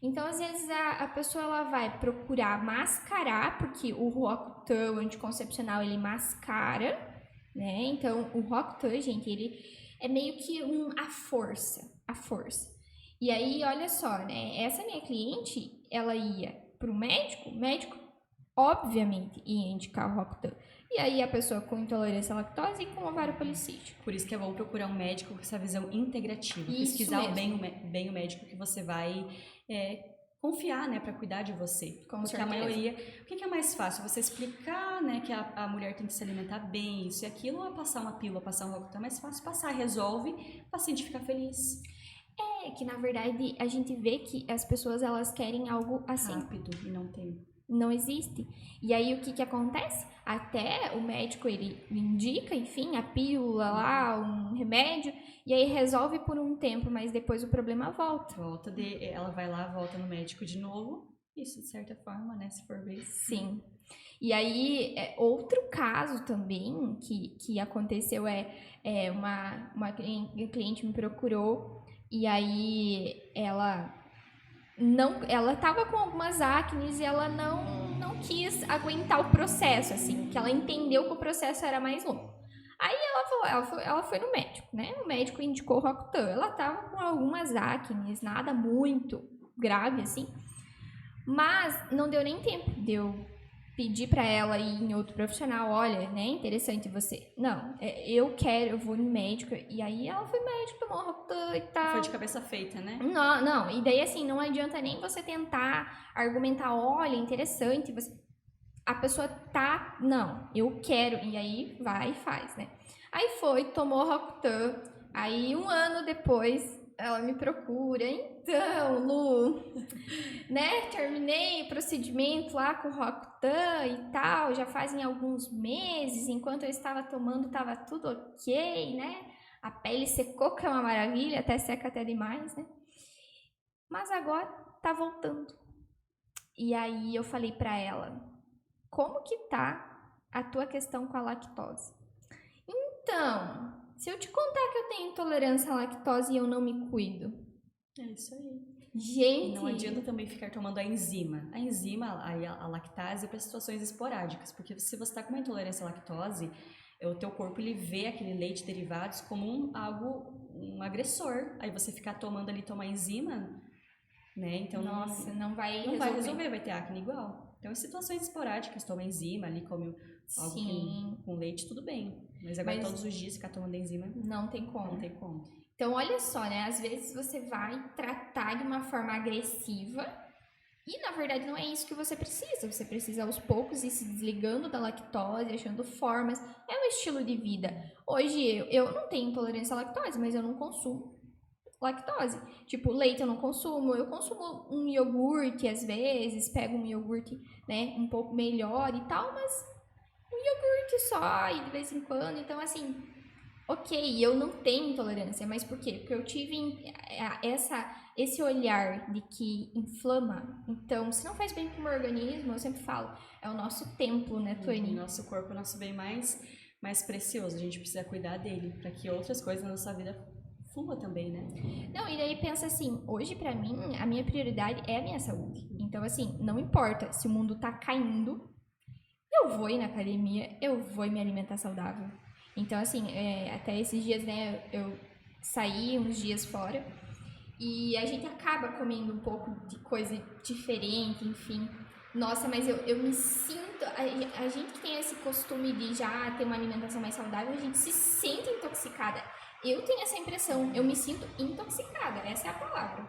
Speaker 1: Então, às vezes, a pessoa ela vai procurar mascarar, porque o Roacutan, o anticoncepcional, ele mascara, né? Então, o Roacutan, gente, ele é meio que a força. E aí, olha só, né? Essa minha cliente, ela ia pro médico, o médico, obviamente, ia indicar o Roacutan. E aí, a pessoa com intolerância à lactose e com ovário policístico.
Speaker 2: Por isso que é bom procurar um médico com essa visão integrativa.
Speaker 1: Isso
Speaker 2: pesquisar
Speaker 1: mesmo.
Speaker 2: bem o médico que você vai confiar, né, para cuidar de você.
Speaker 1: Com
Speaker 2: porque
Speaker 1: certeza.
Speaker 2: a maioria, o que é mais fácil? Você explicar, né, que a mulher tem que se alimentar bem, isso e aquilo, ou passar uma pílula, passar um Roacutan, é mais fácil passar, resolve, o paciente fica feliz.
Speaker 1: É que, na verdade, a gente vê que as pessoas, elas querem algo assim.
Speaker 2: Rápido, e não tem.
Speaker 1: Não existe. E aí, o que acontece? Até o médico, ele indica, enfim, a pílula lá, um remédio, e aí resolve por um tempo, mas depois o problema volta.
Speaker 2: Ela vai lá, volta no médico de novo, isso de certa forma, né, se for ver.
Speaker 1: Sim. E aí, outro caso também que aconteceu uma cliente me procurou, e aí ela tava com algumas acnes e ela não quis aguentar o processo, assim, que ela entendeu que o processo era mais longo. Aí ela foi no médico, né? O médico indicou Roacutan. Ela tava com algumas acnes, nada muito grave, assim. Mas não deu nem tempo de eu pedir pra ela ir em outro profissional, olha, né, interessante você. Não, eu vou no médico. E aí ela foi médico, tomou Roacutan e tal.
Speaker 2: Foi de cabeça feita, né?
Speaker 1: Não, e daí assim, não adianta nem você tentar argumentar, olha, interessante, a pessoa tá, não, eu quero, e aí vai e faz, né? Aí foi, tomou Roacutan, aí 1 ano depois ela me procura, então, Lu, né, terminei o procedimento lá com o Roacutan e tal, já fazem alguns meses, enquanto eu estava tomando tava tudo ok, né? A pele secou, que é uma maravilha, até seca até demais, né? Mas agora tá voltando. E aí eu falei pra ela, como que tá a tua questão com a lactose? Então, se eu te contar que eu tenho intolerância à lactose e eu não me cuido.
Speaker 2: É isso aí.
Speaker 1: Gente...
Speaker 2: E não adianta também ficar tomando a enzima. A enzima, a lactase, é para situações esporádicas, porque se você está com uma intolerância à lactose, o teu corpo ele vê aquele leite e derivados como um agressor. Aí você ficar tomando ali, tomar enzima, né? Então
Speaker 1: nossa, não vai
Speaker 2: resolver, vai ter acne igual. Então, em situações esporádicas, toma enzima ali, come algo com leite, tudo bem. Mas agora todos os dias ficar tomando enzima,
Speaker 1: não tem como.
Speaker 2: Não tem como.
Speaker 1: Então, olha só, né? Às vezes você vai tratar de uma forma agressiva e, na verdade, não é isso que você precisa. Você precisa, aos poucos, ir se desligando da lactose, achando formas. É um estilo de vida. Hoje, eu não tenho intolerância à lactose, mas eu não consumo lactose. Tipo, leite eu não consumo. Eu consumo um iogurte, às vezes. Pego um iogurte, né, um pouco melhor e tal, mas um iogurte só, e de vez em quando. Então, assim... Ok, eu não tenho intolerância, mas por quê? Porque eu tive esse olhar de que inflama. Então, se não faz bem pro meu organismo, eu sempre falo, é o nosso templo, né, Tuane?
Speaker 2: O nosso corpo é o nosso bem mais precioso. A gente precisa cuidar dele para que outras coisas na nossa vida fluam também, né?
Speaker 1: Não, e daí pensa assim, hoje pra mim, a minha prioridade é a minha saúde. Então, assim, não importa se o mundo tá caindo, eu vou ir na academia, eu vou me alimentar saudável. Então, assim, até esses dias, né, eu saí uns dias fora e a gente acaba comendo um pouco de coisa diferente, enfim. Nossa, mas eu me sinto... A gente que tem esse costume de já ter uma alimentação mais saudável, a gente se sente intoxicada. Eu tenho essa impressão, eu me sinto intoxicada, essa é a palavra.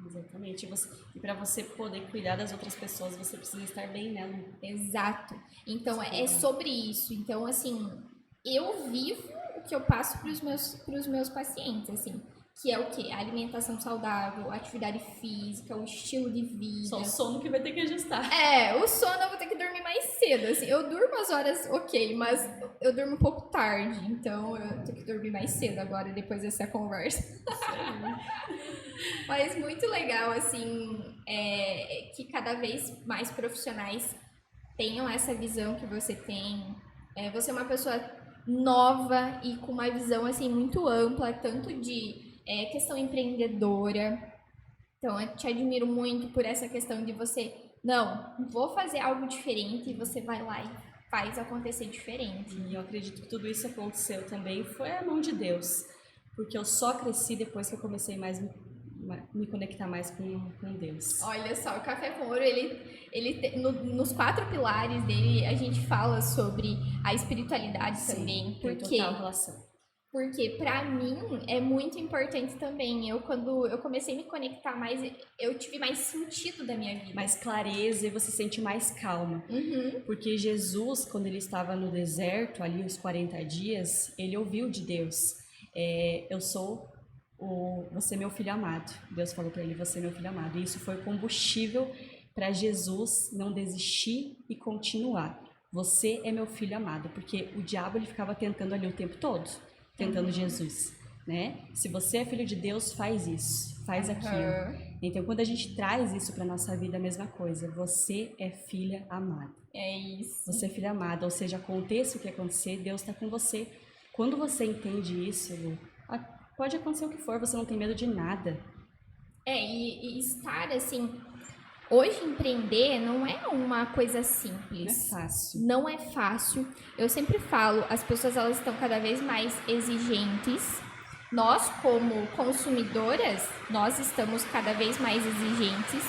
Speaker 2: Exatamente. E para você poder cuidar das outras pessoas, você precisa estar bem, né, Lu?
Speaker 1: Exato. Então, é sobre isso. Então, assim... Eu vivo o que eu passo pros meus pacientes, assim, que é o quê? A alimentação saudável, a atividade física, o estilo de vida.
Speaker 2: Só o sono que vai ter que ajustar.
Speaker 1: O sono eu vou ter que dormir mais cedo, assim, eu durmo as horas ok, mas eu durmo um pouco tarde, então eu tenho que dormir mais cedo agora, depois dessa conversa. Mas muito legal, assim, que cada vez mais profissionais tenham essa visão que você tem. Você é uma pessoa nova e com uma visão assim muito ampla, tanto de questão empreendedora. Então, eu te admiro muito por essa questão de você, não, vou fazer algo diferente, e você vai lá e faz acontecer diferente.
Speaker 2: E eu acredito que tudo isso aconteceu também, foi a mão de Deus, porque eu só cresci depois que eu comecei me conectar mais com Deus.
Speaker 1: Olha só, o Café com Ouro, nos 4 pilares dele, a gente fala sobre a espiritualidade também.
Speaker 2: Tem
Speaker 1: Porque
Speaker 2: total relação.
Speaker 1: Porque pra mim é muito importante também. Quando eu comecei a me conectar mais, eu tive mais sentido da minha vida.
Speaker 2: Mais clareza e você sente mais calma. Porque Jesus, quando ele estava no deserto, ali os 40 dias, ele ouviu de Deus. Você é meu filho amado. Deus falou para ele, você é meu filho amado. E isso foi combustível para Jesus não desistir e continuar. Você é meu filho amado. Porque o diabo ele ficava tentando ali o tempo todo. Tentando Jesus, né? Se você é filho de Deus, faz isso, faz aquilo. Então, quando a gente traz isso para nossa vida, é a mesma coisa. Você é filha amada.
Speaker 1: É isso.
Speaker 2: Você é filha amada, ou seja, aconteça o que acontecer, Deus está com você. Quando você entende isso, pode acontecer o que for, você não tem medo de nada.
Speaker 1: E estar assim... Hoje, empreender não é uma coisa simples.
Speaker 2: Não é fácil.
Speaker 1: Não é fácil. Eu sempre falo, as pessoas elas estão cada vez mais exigentes. Nós, como consumidoras, nós estamos cada vez mais exigentes.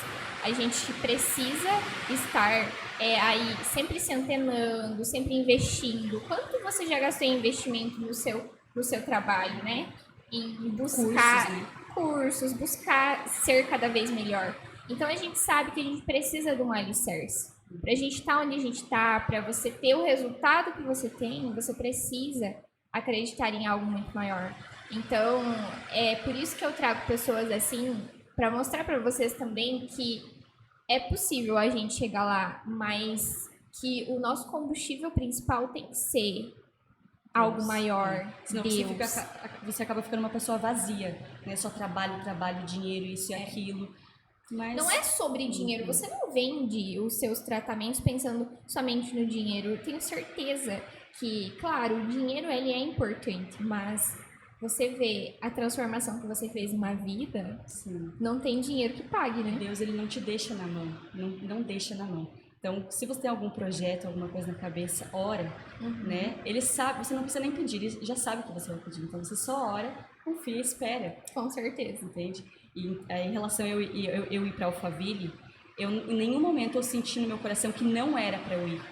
Speaker 1: A gente precisa estar aí sempre se antenando, sempre investindo. Quanto você já gastou em investimento no seu trabalho, né? Em buscar cursos, buscar ser cada vez melhor. Então, a gente sabe que a gente precisa de um alicerce. Para a gente estar onde a gente está, para você ter o resultado que você tem, você precisa acreditar em algo muito maior. Então, é por isso que eu trago pessoas assim, para mostrar para vocês também que é possível a gente chegar lá, mas que o nosso combustível principal tem que ser algo maior.
Speaker 2: Senão você acaba ficando uma pessoa vazia, né? Só trabalho, dinheiro, isso e aquilo. Mas... Não
Speaker 1: é sobre dinheiro, você não vende os seus tratamentos pensando somente no dinheiro. Eu tenho certeza que, claro, o dinheiro ele é importante, mas você vê a transformação que você fez numa vida, não tem dinheiro que pague, né?
Speaker 2: Deus, ele não te deixa na mão, não deixa na mão. Então, se você tem algum projeto, alguma coisa na cabeça, ora, né? Ele sabe, você não precisa nem pedir, ele já sabe o que você vai pedir. Então, você só ora, confia e espera.
Speaker 1: Com certeza.
Speaker 2: Entende? E em relação a eu ir para Alphaville, em nenhum momento eu senti no meu coração que não era para eu ir.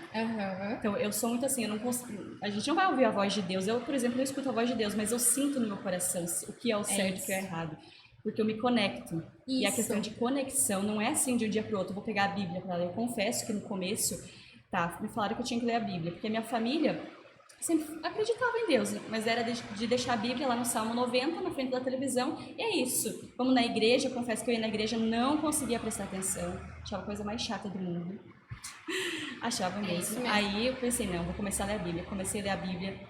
Speaker 2: Então, eu sou muito assim, eu não consigo, a gente não vai ouvir a voz de Deus. Eu, por exemplo, não escuto a voz de Deus, mas eu sinto no meu coração o que é o certo e o que é o errado. Porque eu me conecto. E a questão de conexão não é assim de um dia para o outro. Eu vou pegar a Bíblia para ler. Eu confesso que no começo, me falaram que eu tinha que ler a Bíblia. Porque a minha família sempre acreditava em Deus, mas era de deixar a Bíblia lá no Salmo 90, na frente da televisão, e é isso. Vamos na igreja, eu confesso que eu ia na igreja, não conseguia prestar atenção, achava a coisa mais chata do mundo. Achava mesmo. Aí eu pensei, não, vou começar a ler a Bíblia. Comecei a ler a Bíblia,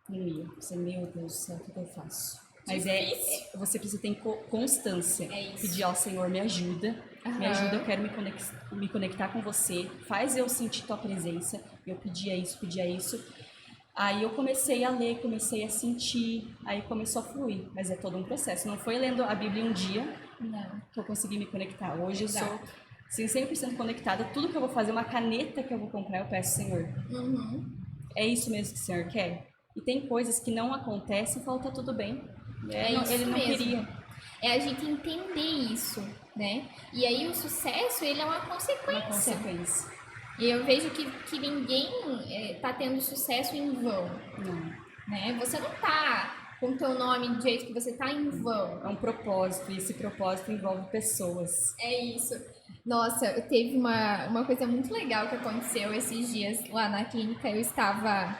Speaker 2: não ia. Pensei, meu Deus do céu, o que eu faço? Mas você precisa ter constância. Pedir ao Senhor, me ajuda, eu quero me conectar com você, faz eu sentir tua presença. Eu pedia isso. Aí eu comecei a ler, comecei a sentir, aí começou a fluir. Mas é todo um processo. Não foi lendo a Bíblia um dia que eu consegui me conectar. Hoje eu sou assim, 100% conectada. Tudo que eu vou fazer, uma caneta que eu vou comprar, eu peço, Senhor. É isso mesmo que o Senhor quer? E tem coisas que não acontecem e falta tudo bem. Ele não queria.
Speaker 1: É a gente entender isso, né? E aí o sucesso, ele é uma consequência. E eu vejo que ninguém tá tendo sucesso em vão.
Speaker 2: Não.
Speaker 1: Né? Você não tá com o teu nome do jeito que você tá em vão.
Speaker 2: É um propósito, e esse propósito envolve pessoas.
Speaker 1: É isso. Nossa, teve uma coisa muito legal que aconteceu esses dias lá na clínica. Eu estava...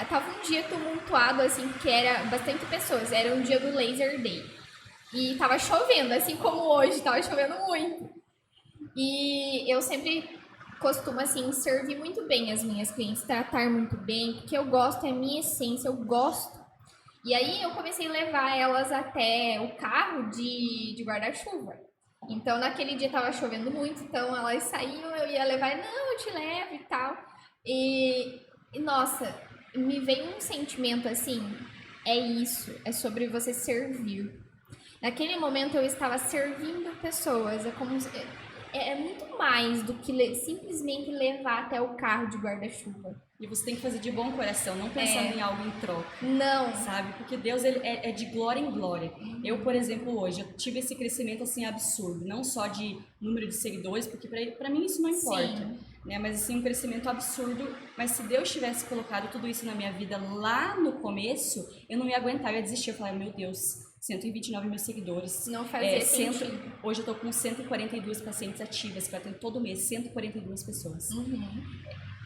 Speaker 1: tava um dia tumultuado, assim, que era bastante pessoas. Era um dia do Laser Day. E tava chovendo, assim como hoje. Tava chovendo muito. E eu sempre costumo, assim, servir muito bem as minhas clientes, tratar muito bem, porque eu gosto, é a minha essência, eu gosto. E aí eu comecei a levar elas até o carro de guarda-chuva. Então, naquele dia tava chovendo muito, então elas saíam, eu ia levar, não, eu te levo e tal. E nossa, me veio um sentimento assim, é isso, é sobre você servir. Naquele momento eu estava servindo pessoas, é muito mais do que simplesmente levar até o carro de guarda-chuva.
Speaker 2: E você tem que fazer de bom coração, não pensando em algo em troca.
Speaker 1: Não.
Speaker 2: Sabe? Porque Deus ele é de glória em glória. Eu, por exemplo, hoje, eu tive esse crescimento assim absurdo. Não só de número de seguidores, porque pra mim isso não importa.
Speaker 1: Sim.
Speaker 2: né? Mas assim, um crescimento absurdo. Mas se Deus tivesse colocado tudo isso na minha vida lá no começo, eu não ia aguentar, eu ia desistir. Eu falava, meu Deus, 129 mil seguidores.
Speaker 1: Não fazia sentido.
Speaker 2: Hoje eu tô com 142 pacientes ativas, que eu atendo todo mês, 142 pessoas.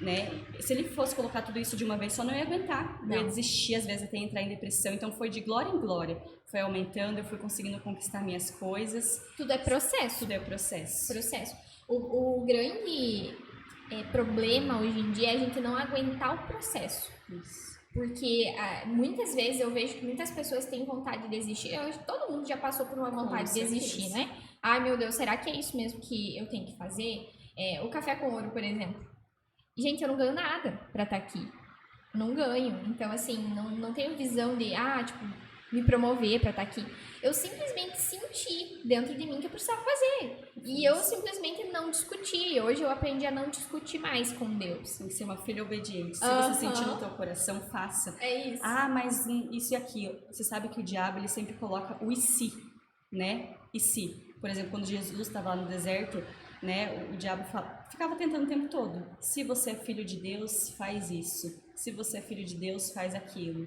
Speaker 2: Né? Se ele fosse colocar tudo isso de uma vez só, não ia aguentar. Eu ia desistir, às vezes até entrar em depressão. Então foi de glória em glória. Foi aumentando, eu fui conseguindo conquistar minhas coisas.
Speaker 1: Tudo é processo.
Speaker 2: Tudo é processo.
Speaker 1: O grande problema hoje em dia é a gente não aguentar o processo.
Speaker 2: Isso.
Speaker 1: Porque muitas vezes eu vejo que muitas pessoas têm vontade de desistir. Eu acho que todo mundo já passou por uma vontade de desistir, né? Ai, meu Deus, será que é isso mesmo que eu tenho que fazer? O Café com Ouro, por exemplo. Gente, eu não ganho nada pra estar aqui. Não ganho. Então, assim, não tenho visão de, me promover pra estar aqui. Eu simplesmente senti dentro de mim que eu precisava fazer. E eu simplesmente não discuti. Hoje eu aprendi a não discutir mais com Deus.
Speaker 2: Tem que ser uma filha obediente. Se você sentir no teu coração, faça.
Speaker 1: É isso.
Speaker 2: Mas isso e aquilo. Você sabe que o diabo, ele sempre coloca o e se, né? E se. Por exemplo, quando Jesus estava lá no deserto, né, o diabo ficava tentando o tempo todo. Se você é filho de Deus, faz isso. Se você é filho de Deus, faz aquilo.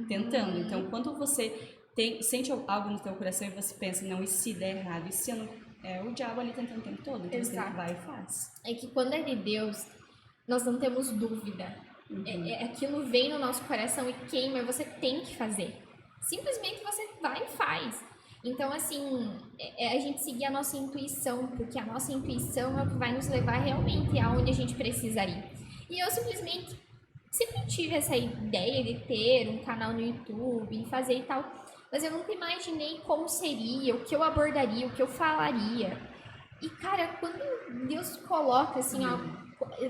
Speaker 2: Tentando. Então, quando você sente algo no teu coração e você pensa, não, e se der errado? E se eu não... o diabo ali tentando o tempo todo. Então, você vai e faz.
Speaker 1: É que quando é de Deus, nós não temos dúvida. Aquilo vem no nosso coração e queima, e você tem que fazer. Simplesmente você vai e faz. Então, assim, a gente seguir a nossa intuição, porque a nossa intuição é o que vai nos levar realmente aonde a gente precisa ir. E eu simplesmente sempre tive essa ideia de ter um canal no YouTube e fazer e tal, mas eu nunca imaginei como seria, o que eu abordaria, o que eu falaria. E, cara, quando Deus coloca assim,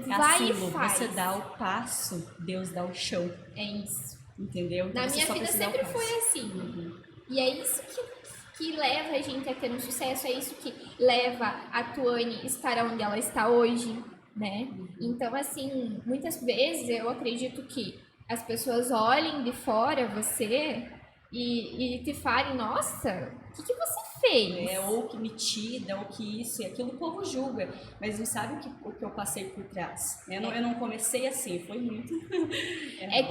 Speaker 1: vai e faz.
Speaker 2: Você dá o passo, Deus dá o chão.
Speaker 1: É isso.
Speaker 2: Entendeu? Então,
Speaker 1: na minha vida sempre foi assim. E é isso que leva a gente a ter um sucesso, é isso que leva a Tuane estar onde ela está hoje, né? Então, assim, muitas vezes eu acredito que as pessoas olhem de fora você e te falem, nossa, o que você fez?
Speaker 2: Ou que metida, ou que isso e aquilo, o povo julga, mas não sabe o que eu passei por trás. Eu não comecei assim, foi muito...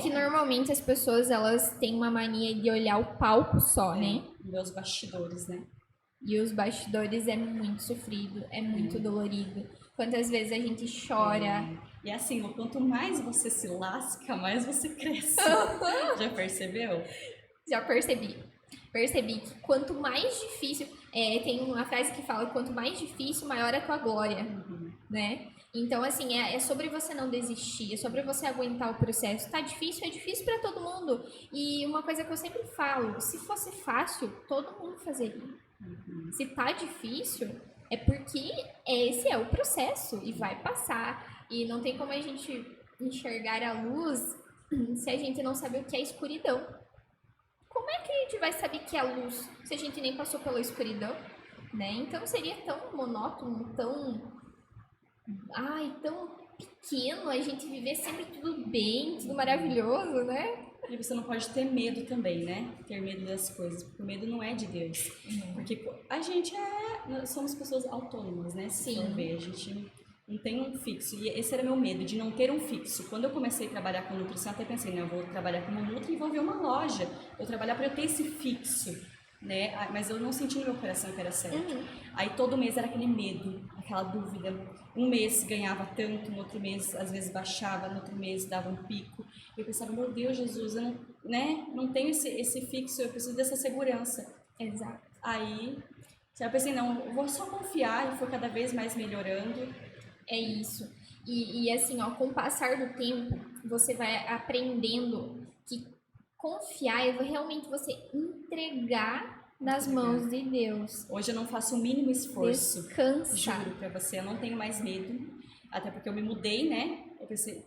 Speaker 1: que normalmente as pessoas, elas têm uma mania de olhar o palco só, né?
Speaker 2: Meus bastidores, né?
Speaker 1: E os bastidores é muito sofrido, é muito dolorido. Quantas vezes a gente chora.
Speaker 2: E assim, quanto mais você se lasca, mais você cresce. Já percebeu?
Speaker 1: Já percebi. Percebi que quanto mais difícil... tem uma frase que fala, quanto mais difícil, maior é a tua glória. Né? Então, assim, é sobre você não desistir, é sobre você aguentar o processo. Tá difícil, é difícil pra todo mundo. E uma coisa que eu sempre falo, se fosse fácil, todo mundo fazeria. Se tá difícil, é porque esse é o processo e vai passar. E não tem como a gente enxergar a luz se a gente não sabe o que é escuridão. Como é que a gente vai saber que é luz se a gente nem passou pela escuridão? Né? Então seria tão monótono, tão pequeno a gente viver sempre tudo bem, tudo maravilhoso, né?
Speaker 2: E você não pode ter medo também, né? Ter medo das coisas, porque o medo não é de Deus. Porque a gente nós somos pessoas autônomas, né? Se for ver, a gente não tem um fixo. E esse era meu medo, de não ter um fixo. Quando eu comecei a trabalhar com nutrição, até pensei, eu vou trabalhar como nutri e vou ver uma loja. Vou trabalhar para eu ter esse fixo, né? Mas eu não senti no meu coração que era certo. Aí todo mês era aquele medo, aquela dúvida. Um mês ganhava tanto, no outro mês às vezes baixava, no outro mês dava um pico. Eu pensava, meu Deus, Jesus, eu não tenho esse fixo, eu preciso dessa segurança.
Speaker 1: Exato.
Speaker 2: Aí eu pensei, não, eu vou só confiar, e foi cada vez mais melhorando.
Speaker 1: É isso. E assim, com o passar do tempo, você vai aprendendo que confiar é realmente você entregar nas mãos de Deus.
Speaker 2: Hoje eu não faço o mínimo esforço.
Speaker 1: Descansa.
Speaker 2: Juro pra você, eu não tenho mais medo. Até porque eu me mudei, né? Eu pensei,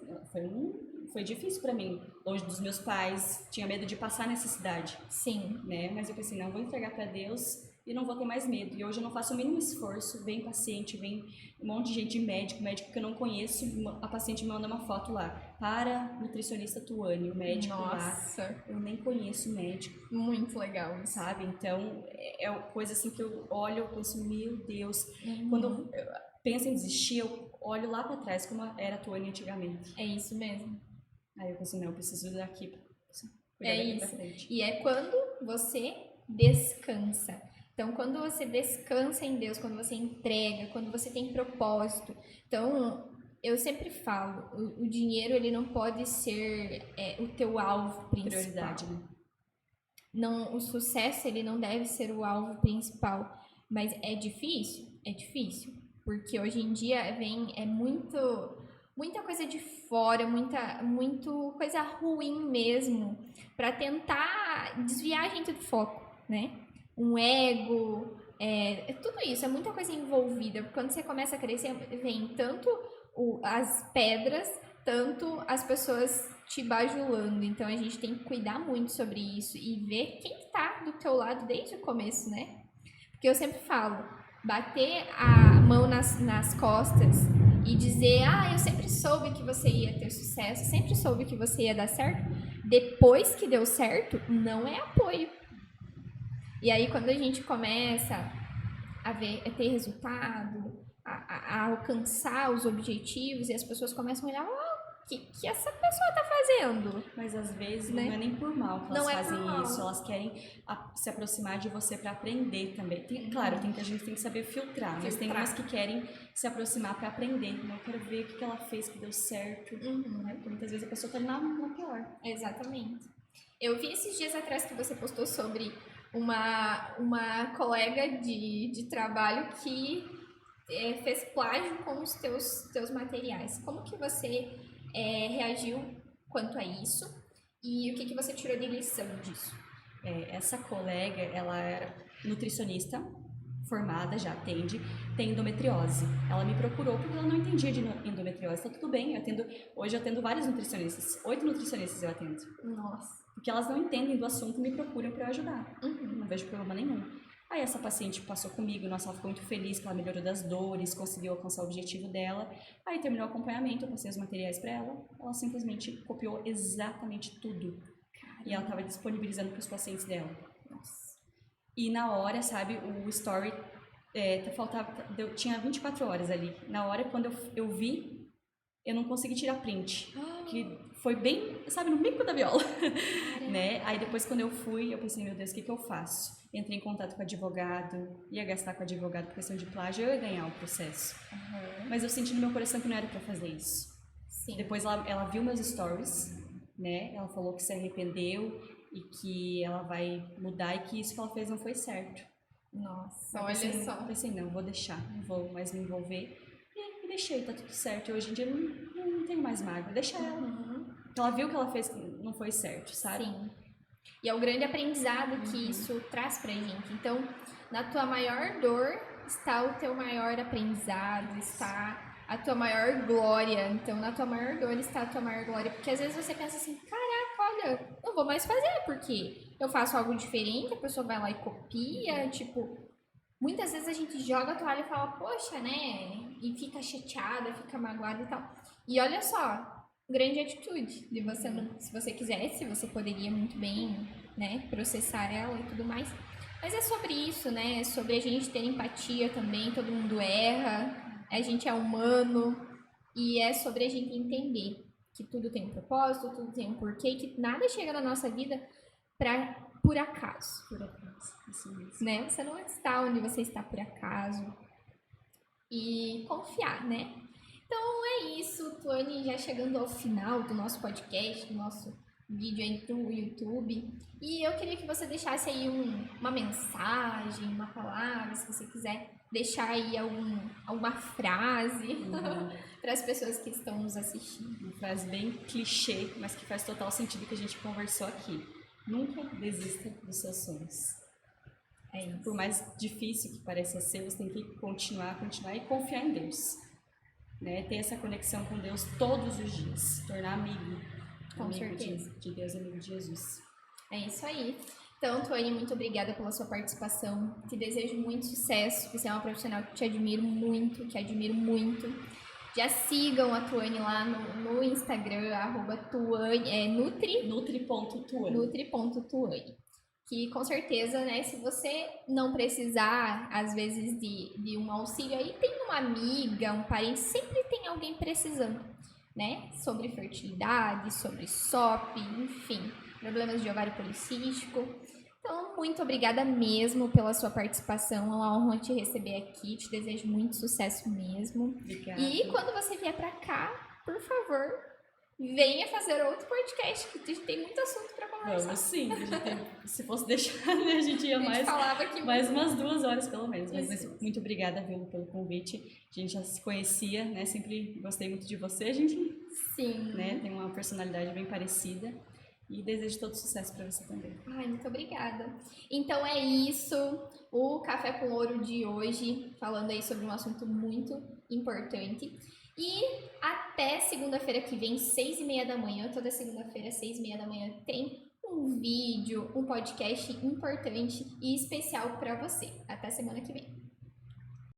Speaker 2: foi difícil pra mim. Longe dos meus pais, tinha medo de passar necessidade.
Speaker 1: Sim.
Speaker 2: Né? Mas eu pensei, não, vou entregar pra Deus e não vou ter mais medo. E hoje eu não faço o mínimo esforço, vem paciente, vem um monte de gente, médico que eu não conheço, a paciente me manda uma foto lá, para nutricionista Tuane, o médico lá. Eu nem conheço o médico.
Speaker 1: Muito legal.
Speaker 2: Sabe? Então, é coisa assim que eu olho e penso, meu Deus. Quando pensa em desistir, eu olho lá pra trás como era a Tuane antigamente.
Speaker 1: É isso mesmo.
Speaker 2: Aí eu penso, não, eu preciso daqui
Speaker 1: É
Speaker 2: daqui
Speaker 1: isso.
Speaker 2: pra frente.
Speaker 1: E é quando você descansa. Então, quando você descansa em Deus, quando você entrega, quando você tem propósito. Então, eu sempre falo, o dinheiro ele não pode ser o teu alvo principal.
Speaker 2: Prioridade, né?
Speaker 1: Não, o sucesso ele não deve ser o alvo principal. Mas é difícil? É difícil. Porque hoje em dia muita coisa de fora, muito coisa ruim mesmo, para tentar desviar a gente do foco, né? Um ego, tudo isso, é muita coisa envolvida. Quando você começa a crescer, vem tanto as pedras, tanto as pessoas te bajulando. Então a gente tem que cuidar muito sobre isso e ver quem tá do teu lado desde o começo, né? Porque eu sempre falo, bater a mão nas costas e dizer, eu sempre soube que você ia ter sucesso, sempre soube que você ia dar certo, depois que deu certo, não é apoio. E aí, quando a gente começa a ter resultado, a alcançar os objetivos, e as pessoas começam a olhar, o que essa pessoa tá fazendo?
Speaker 2: Mas às vezes
Speaker 1: Né?
Speaker 2: não é nem por mal que elas
Speaker 1: Não é
Speaker 2: fazem
Speaker 1: por mal.
Speaker 2: isso, elas querem se aproximar de você para aprender também. Claro, a gente tem que saber filtrar, mas tem umas que querem se aproximar para aprender. Então, eu quero ver o que ela fez que deu certo, né? Porque muitas vezes a pessoa tá na pior.
Speaker 1: Exatamente. Eu vi esses dias atrás que você postou sobre uma colega de trabalho que fez plágio com os teus materiais. Como que você reagiu quanto a isso? E o que você tirou de lição disso?
Speaker 2: Essa colega, ela era nutricionista, formada, já atende, tem endometriose. Ela me procurou porque ela não entendia de endometriose. Tá tudo bem, hoje eu atendo várias nutricionistas, 8 nutricionistas eu atendo.
Speaker 1: Nossa.
Speaker 2: Porque elas não entendem do assunto e me procuram para ajudar. Não vejo problema nenhum. Aí essa paciente passou comigo, nossa, ela ficou muito feliz que ela melhorou das dores, conseguiu alcançar o objetivo dela. Aí terminou o acompanhamento, eu passei os materiais para ela simplesmente copiou exatamente tudo. E ela estava disponibilizando para os pacientes dela.
Speaker 1: Nossa.
Speaker 2: E na hora, sabe, o story tinha 24 horas ali. Na hora, quando eu vi, eu não consegui tirar print. Que foi bem, sabe, no bico da viola. Né? Aí depois, quando eu fui, eu pensei, meu Deus, o que eu faço? Entrei em contato com o advogado, ia gastar com o advogado por questão de plágio, eu ia ganhar o processo. Mas eu senti no meu coração que não era pra fazer isso.
Speaker 1: Sim.
Speaker 2: Depois ela viu meus stories, né? Ela falou que se arrependeu e que ela vai mudar e que isso que ela fez não foi certo.
Speaker 1: Nossa,
Speaker 2: Eu
Speaker 1: olha
Speaker 2: pensei, não, vou deixar, não vou mais me envolver. E deixei, tá tudo certo. E hoje em dia eu não tenho mais mágoa, deixa ela. Ela viu que ela fez não foi certo, sabe?
Speaker 1: Sim. E é o grande aprendizado que isso traz pra gente. Então, na tua maior dor está o teu maior aprendizado, está a tua maior glória. Então, na tua maior dor está a tua maior glória. Porque às vezes você pensa assim, caraca, olha, não vou mais fazer, porque eu faço algo diferente, a pessoa vai lá e copia, tipo... Muitas vezes a gente joga a toalha e fala, poxa, né? E fica chateada, fica magoada e tal. E olha só, grande atitude de você, se você quisesse, você poderia muito bem, né, processar ela e tudo mais. Mas é sobre isso, né? É sobre a gente ter empatia também, todo mundo erra, a gente é humano e é sobre a gente entender que tudo tem um propósito, tudo tem um porquê, que nada chega na nossa vida por acaso.
Speaker 2: Por acaso, assim mesmo.
Speaker 1: Né? Você não está onde você está por acaso. E confiar, né? Então é isso, Tuane, já chegando ao final do nosso podcast, do nosso vídeo aí pro YouTube. E eu queria que você deixasse aí uma mensagem, uma palavra, se você quiser deixar aí alguma frase para as pessoas que estão nos assistindo.
Speaker 2: Uma frase bem clichê, mas que faz total sentido que a gente conversou aqui. Nunca desista dos seus sonhos.
Speaker 1: É isso.
Speaker 2: Por mais difícil que pareça ser, você tem que continuar e confiar em Deus. Né? Ter essa conexão com Deus todos os dias. Tornar amigo.
Speaker 1: Com certeza.
Speaker 2: De Deus, amigo de Jesus.
Speaker 1: É isso aí. Então, Tuane, muito obrigada pela sua participação. Te desejo muito sucesso. Você é uma profissional que te admiro muito, Já sigam a Tuane lá no Instagram, @Tuane, nutri.tuane. que com certeza, né, se você não precisar, às vezes, de um auxílio, aí tem uma amiga, um parente, sempre tem alguém precisando, né, sobre fertilidade, sobre SOP, enfim, problemas de ovário policístico. Então, muito obrigada mesmo pela sua participação, é uma honra te receber aqui, te desejo muito sucesso mesmo.
Speaker 2: Obrigada.
Speaker 1: E quando você vier pra cá, por favor, venha fazer outro podcast, que a gente tem muito assunto pra conversar.
Speaker 2: Vamos sim, se fosse deixar, né, a gente ia mais umas 2 horas pelo menos. Mas muito obrigada, viu, pelo convite. A gente já se conhecia, né? Sempre gostei muito de você. A gente né, tem uma personalidade bem parecida. E desejo todo sucesso para você também.
Speaker 1: Ai, muito obrigada. Então é isso, o Café com Ouro de hoje, falando aí sobre um assunto muito importante. E até segunda-feira que vem, 6h30 da manhã, toda segunda-feira, 6h30 da manhã, tem um vídeo, um podcast importante e especial para você. Até semana que vem.